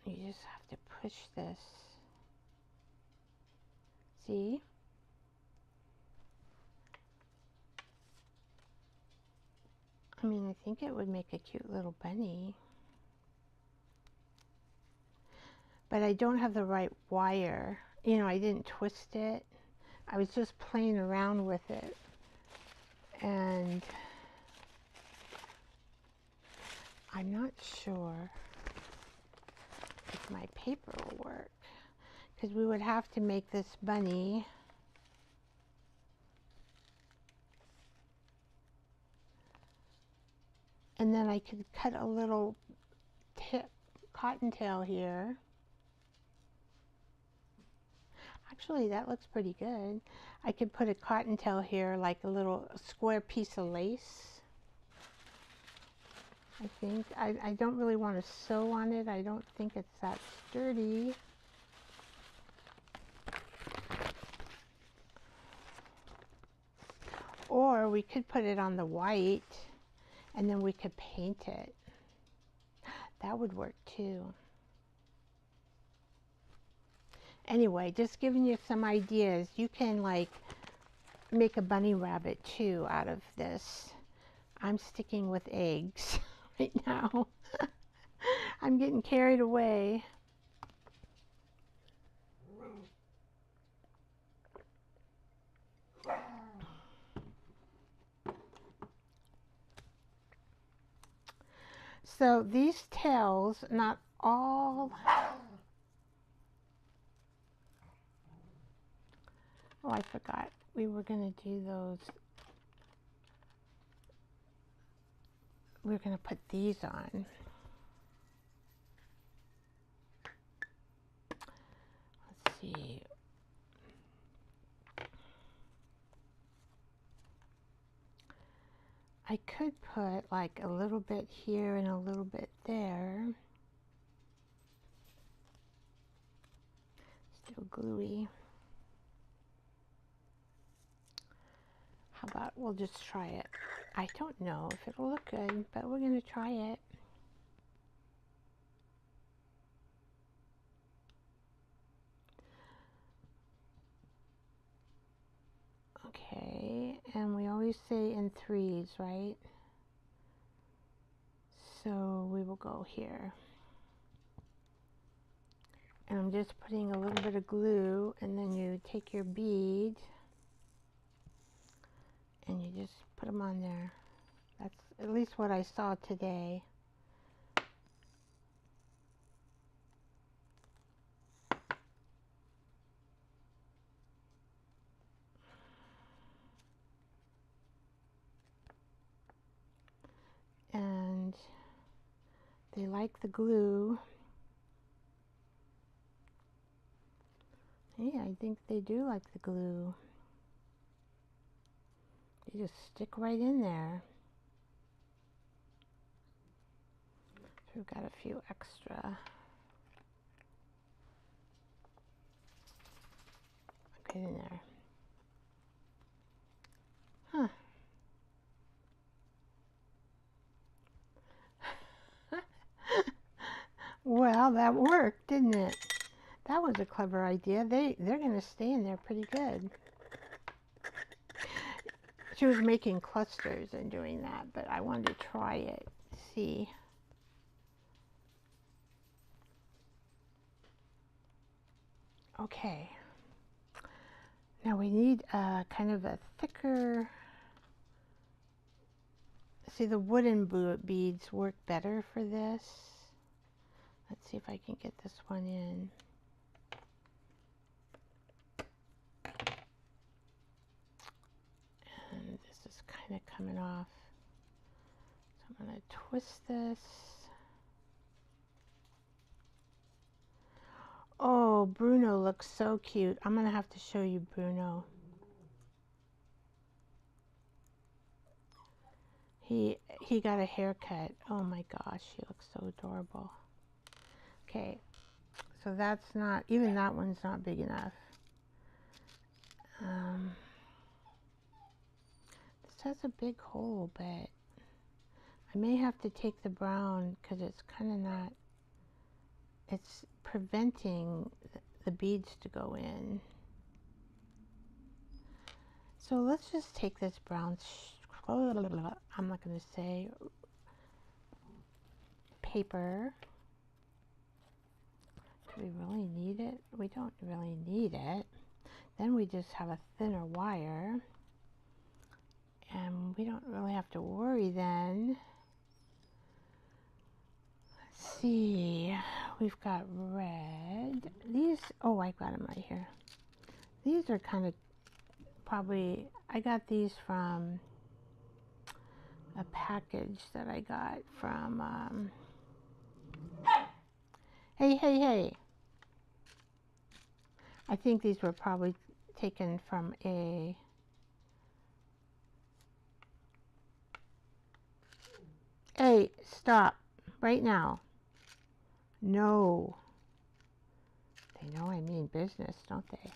You just have to push this. See? I mean, I think it would make a cute little bunny. But I don't have the right wire. You know, I didn't twist it. I was just playing around with it. And I'm not sure if my paper will work. Because we would have to make this bunny. And then I could cut a little cottontail here. Actually, that looks pretty good. I could put a cottontail here, like a little square piece of lace. I think. I don't really want to sew on it. I don't think it's that sturdy. Or we could put it on the white and then we could paint it. That would work too. Anyway, just giving you some ideas. You can like make a bunny rabbit too out of this. I'm sticking with eggs right now. I'm getting carried away. So these tails, not all, oh, I forgot. We were going to do those. We're going to put these on. Let's see. I could put like a little bit here and a little bit there. Still gluey. How about we'll just try it. I don't know if it'll look good, but we're going to try it. Okay, and we always say in threes, right? So we will go here. And I'm just putting a little bit of glue, and then you take your bead and you just put them on there. That's at least what I saw today. And they like the glue. Yeah, I think they do like the glue. They just stick right in there. So we've got a few extra. Get in there. Huh. Well, that worked, didn't it? That was a clever idea. They're going to stay in there pretty good. She was making clusters and doing that, but I wanted to try it, see. Okay. Now we need kind of a thicker, see the wooden beads work better for this. Let's see if I can get this one in. And this is kind of coming off. So I'm going to twist this. Oh, Bruno looks so cute. I'm going to have to show you Bruno. He got a haircut. Oh my gosh, he looks so adorable. Okay, so that's not, even that one's not big enough. This has a big hole, but I may have to take the brown because it's kind of not, it's preventing the beads to go in. So let's just take this brown, I'm not going to say, paper. Do we really need it? We don't really need it. Then we just have a thinner wire. And we don't really have to worry then. Let's see. We've got red. These, oh, I got them right here. These are kind of probably, I got these from a package that I got from Hey, hey, hey. I think these were probably taken from a... Hey, stop. Right now. No. They know I mean business, don't they?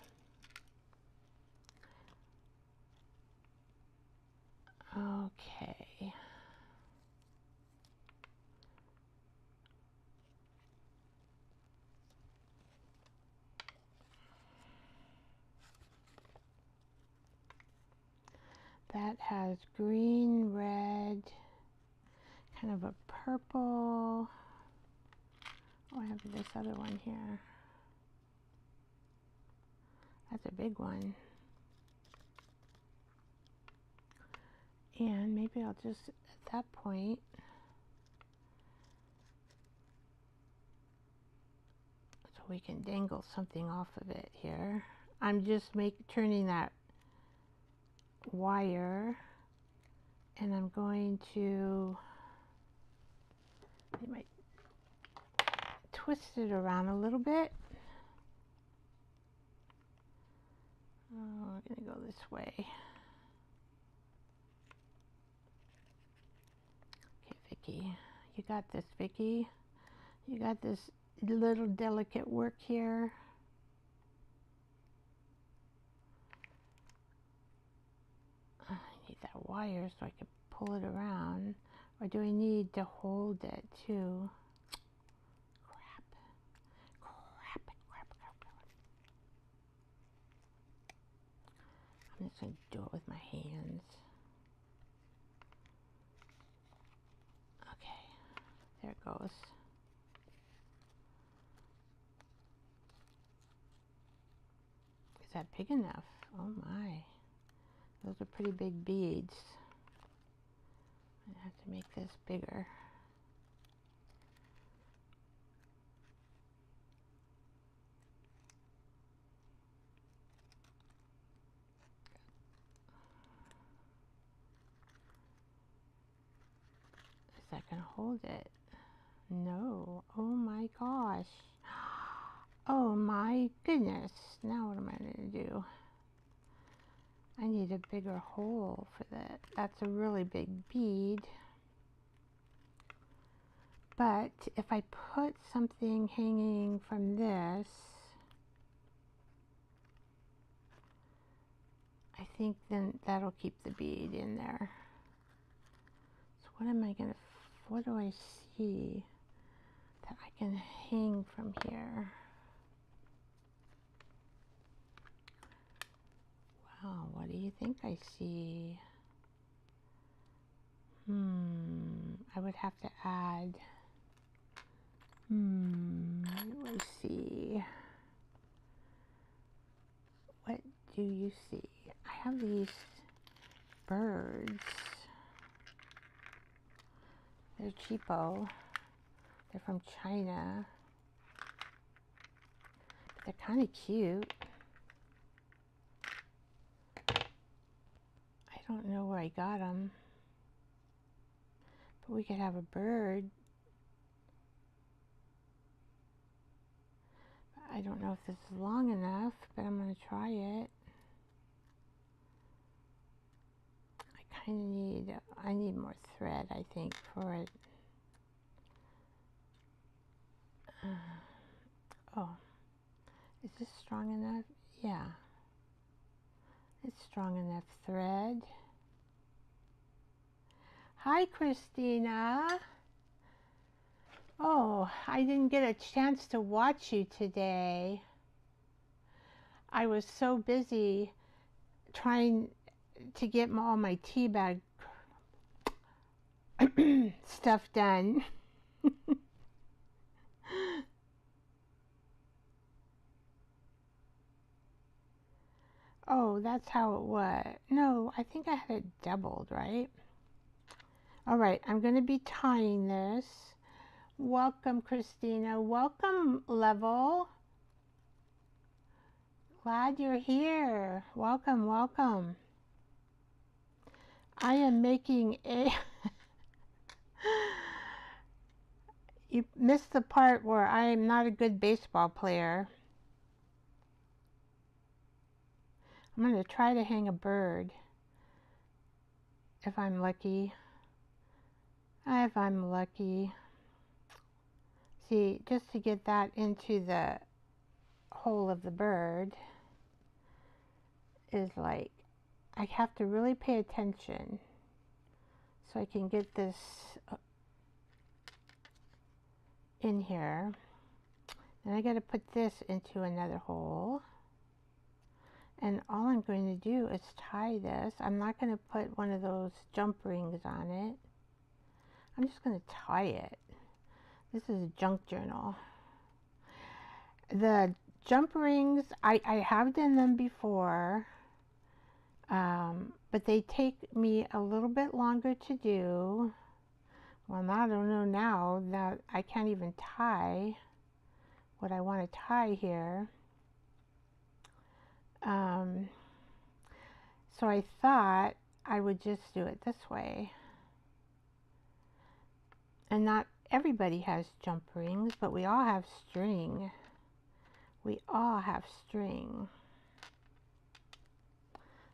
Okay. That has green, red, kind of a purple. Oh, I have this other one here. That's a big one. And maybe I'll just, at that point, so we can dangle something off of it here. I'm just turning that wire, and I'm going to, I might twist it around a little bit. Oh, we're going to go this way. Okay, Vicky. You got this, Vicky. You got this little delicate work here. I need that wire so I can pull it around. Or do I need to hold it too? Crap. I'm just going to do it with my hands. Okay, there it goes. Is that big enough? Oh my. Those are pretty big beads. I have to make this bigger. Is that going to hold it? No. Oh my gosh. Oh my goodness. Now what am I going to do? I need a bigger hole for that. That's a really big bead. But if I put something hanging from this, I think then that'll keep the bead in there. So what am I going to, what do I see that I can hang from here? Wow, what do you think I see? I would have to add, what do I see? What do you see? I have these birds. They're cheapo. They're from China. But they're kind of cute. I don't know where I got them. But we could have a bird. I don't know if this is long enough, but I'm going to try it. I kind of need, I need more thread, I think, for it. Oh, is this strong enough? Yeah. It's strong enough thread. Hi, Christina. Oh, I didn't get a chance to watch you today. I was so busy trying to get all my teabag stuff done. Oh, that's how it was. No, I think I had it doubled, right? All right, I'm going to be tying this. Welcome, Christina. Welcome, Level. Glad you're here. Welcome, welcome. I am making a... You missed the part where I'm not a good baseball player. I'm going to try to hang a bird if I'm lucky. If I'm lucky. See, just to get that into the hole of the bird is like, I have to really pay attention so I can get this in here. And I got to put this into another hole. And all I'm going to do is tie this. I'm not going to put one of those jump rings on it. I'm just going to tie it. This is a junk journal. The jump rings, I have done them before, but they take me a little bit longer to do. Well, I don't know now that I can't even tie what I want to tie here. So I thought I would just do it this way. And not everybody has jump rings, but we all have string. We all have string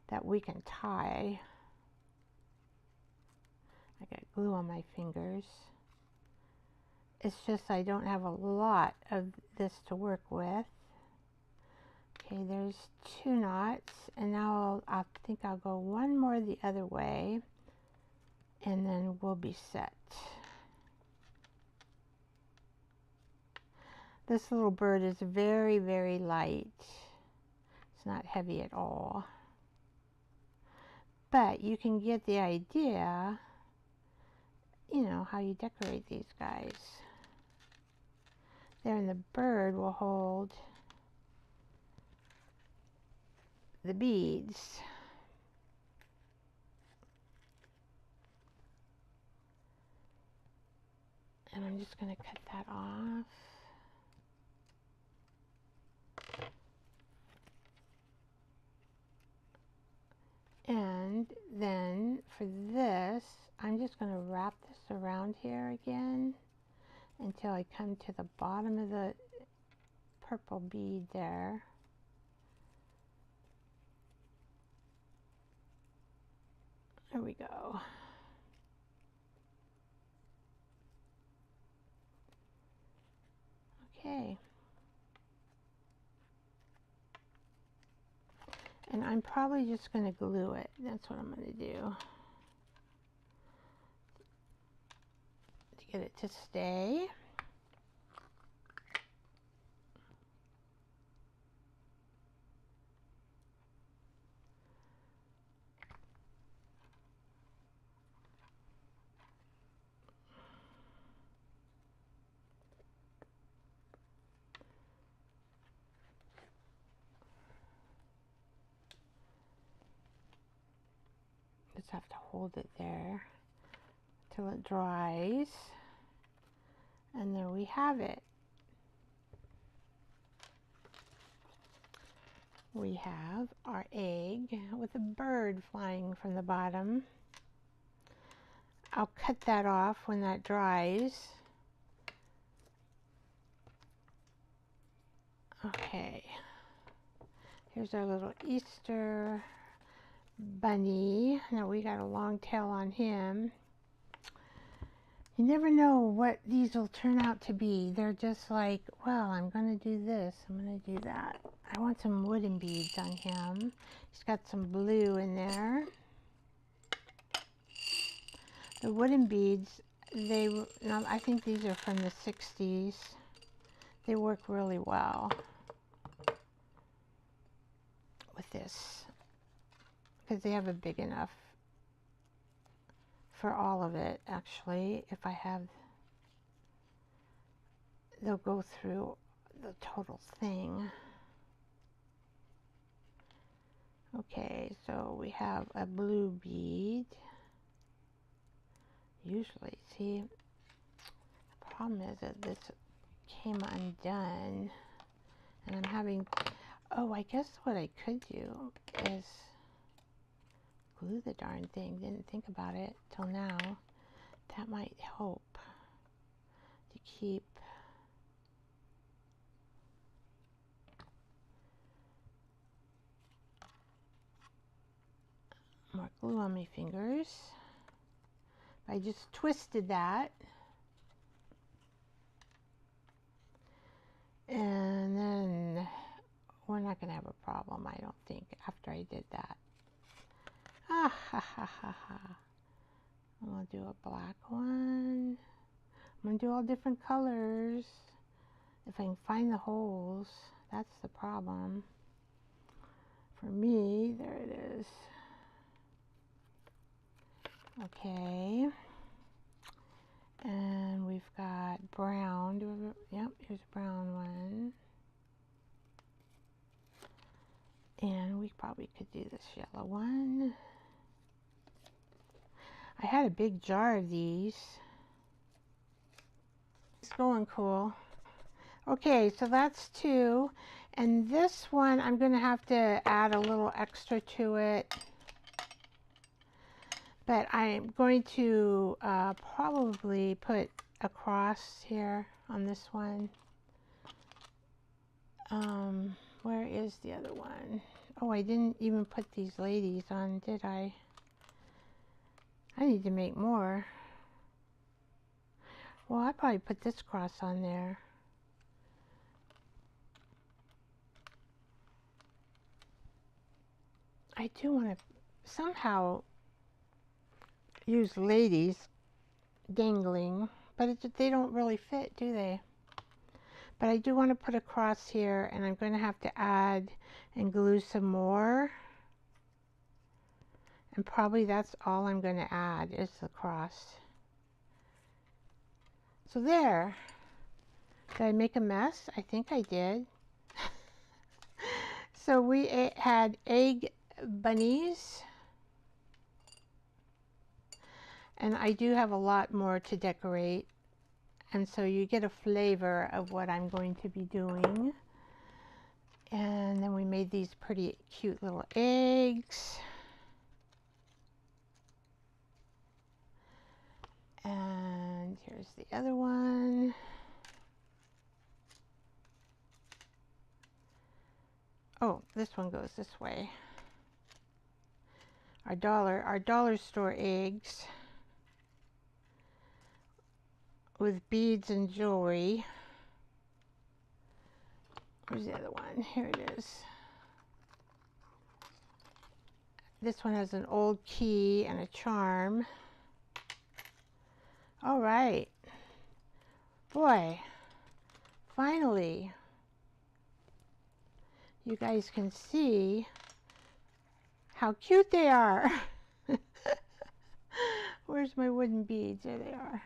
that we can tie. I got glue on my fingers. It's just I don't have a lot of this to work with. Okay, there's 2 knots, and now I think I'll go one more the other way, and then we'll be set. This little bird is very, very light. It's not heavy at all. But you can get the idea, you know, how you decorate these guys. There, and the bird will hold the beads. And I'm just going to cut that off. And then for this, I'm just going to wrap this around here again until I come to the bottom of the purple bead there. There we go. Okay. And I'm probably just going to glue it. That's what I'm going to do to get it to stay. Just have to hold it there till it dries, and there we have it. We have our egg with a bird flying from the bottom. I'll cut that off when that dries. Okay, here's our little Easter bunny. Now we got a long tail on him. You never know what these will turn out to be. They're just like, well, I'm going to do this, I'm going to do that. I want some wooden beads on him. He's got some blue in there. The wooden beads, I think these are from the 60s. They work really well with this because they have a big enough for all of it. Actually, if I have, they'll go through the total thing. Okay, so we have a blue bead. Usually, see, the problem is that this came undone, and I'm having, oh, I guess what I could do is glue the darn thing. Didn't think about it till now. That might help to keep more glue on my fingers. I just twisted that. And then we're not going to have a problem, I don't think, after I did that. Ah, ha, ha, ha, ha. I'm going to do a black one. I'm going to do all different colors. If I can find the holes, that's the problem. For me, there it is. Okay. And we've got brown. Yep, here's a brown one. And we probably could do this yellow one. I had a big jar of these. It's going cool. Okay, so that's two. And this one, I'm going to have to add a little extra to it. But I'm going to probably put a cross here on this one. Where is the other one? Oh, I didn't even put these ladies on, did I? I need to make more. Well, I probably put this cross on there. I do want to somehow use ladies dangling, but they don't really fit, do they? But I do want to put a cross here, and I'm going to have to add and glue some more. And probably that's all I'm going to add is the cross. So there. Did I make a mess? I think I did. So we had egg bunnies. And I do have a lot more to decorate. And so you get a flavor of what I'm going to be doing. And then we made these pretty cute little eggs. And here's the other one. Oh, this one goes this way. Our dollar store eggs with beads and jewelry. Where's the other one? Here it is. This one has an old key and a charm. All right. Boy, finally, you guys can see how cute they are. Where's my wooden beads? There they are.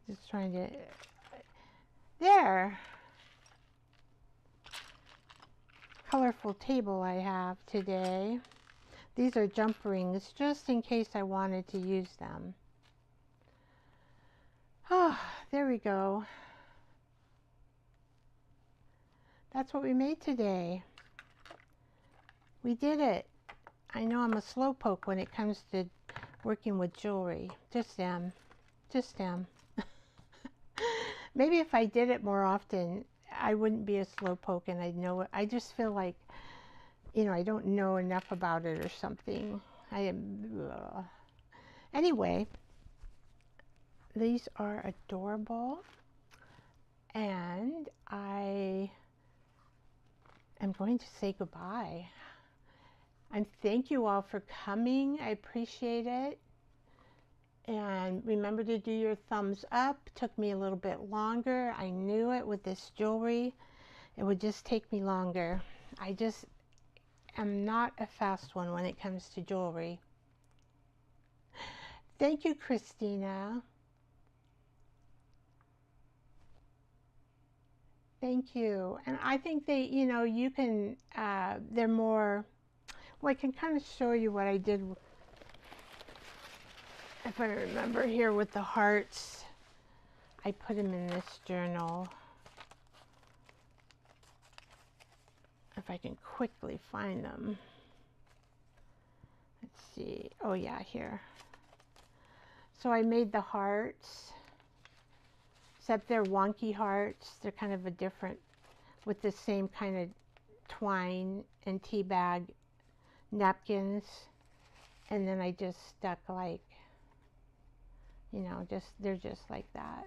Just trying to... There! Colorful table I have today. These are jump rings, just in case I wanted to use them. Oh, there we go. That's what we made today. We did it. I know I'm a slowpoke when it comes to working with jewelry. Just am. Just am. Maybe if I did it more often, I wouldn't be a slowpoke and I'd know it. I just feel like, you know, I don't know enough about it or something. I am... Anyway, these are adorable. And I am going to say goodbye. And thank you all for coming. I appreciate it. And remember to do your thumbs up. Took me a little bit longer. I knew it with this jewelry. It would just take me longer. I just am not a fast one when it comes to jewelry. Thank you, Christina. Thank you. And I think they, you know, you can, they're more, well, I can kind of show you what I did, if I remember here with the hearts. I put them in this journal. If I can quickly find them. Let's see. Oh yeah, here. So I made the hearts. except they're wonky hearts. They're kind of a different, with the same kind of twine and tea bag napkins. And then I just stuck like, you know, they're just like that.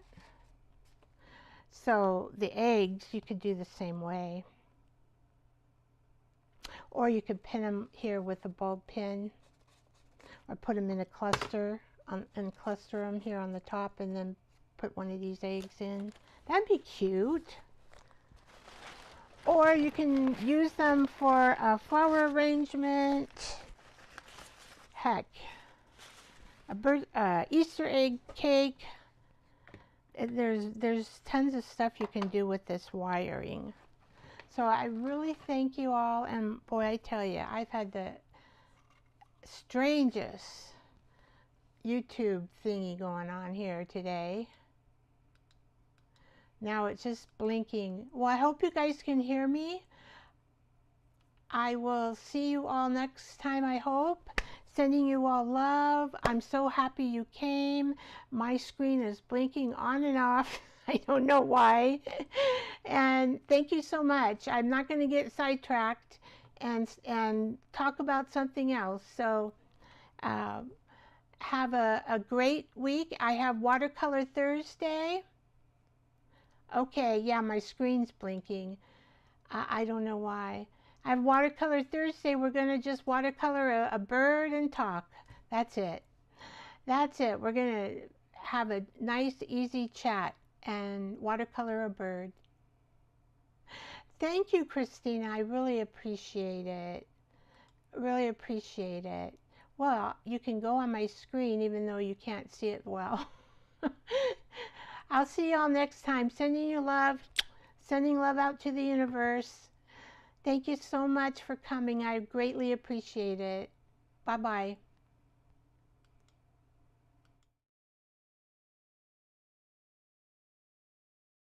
So the eggs, you could do the same way. Or you could pin them here with a bulb pin, or put them in a cluster and cluster them here on the top, and then put one of these eggs in. That'd be cute. Or you can use them for a flower arrangement. Heck, a Easter egg cake. There's tons of stuff you can do with this wiring. So I really thank you all, and boy, I tell you, I've had the strangest YouTube thingy going on here today. Now it's just blinking. Well, I hope you guys can hear me. I will see you all next time, I hope. Sending you all love. I'm so happy you came. My screen is blinking on and off. I don't know why. And thank you so much. I'm not going to get sidetracked and talk about something else. So have a great week. I have Watercolor Thursday. Okay, yeah, my screen's blinking. I don't know why. I have Watercolor Thursday. We're going to just watercolor a bird and talk. That's it. That's it. We're going to have a nice, easy chat and watercolor a bird. Thank you, Christina. I really appreciate it. Really appreciate it. Well, you can go on my screen even though you can't see it well. I'll see y'all next time. Sending you love. Sending love out to the universe. Thank you so much for coming. I greatly appreciate it. Bye-bye.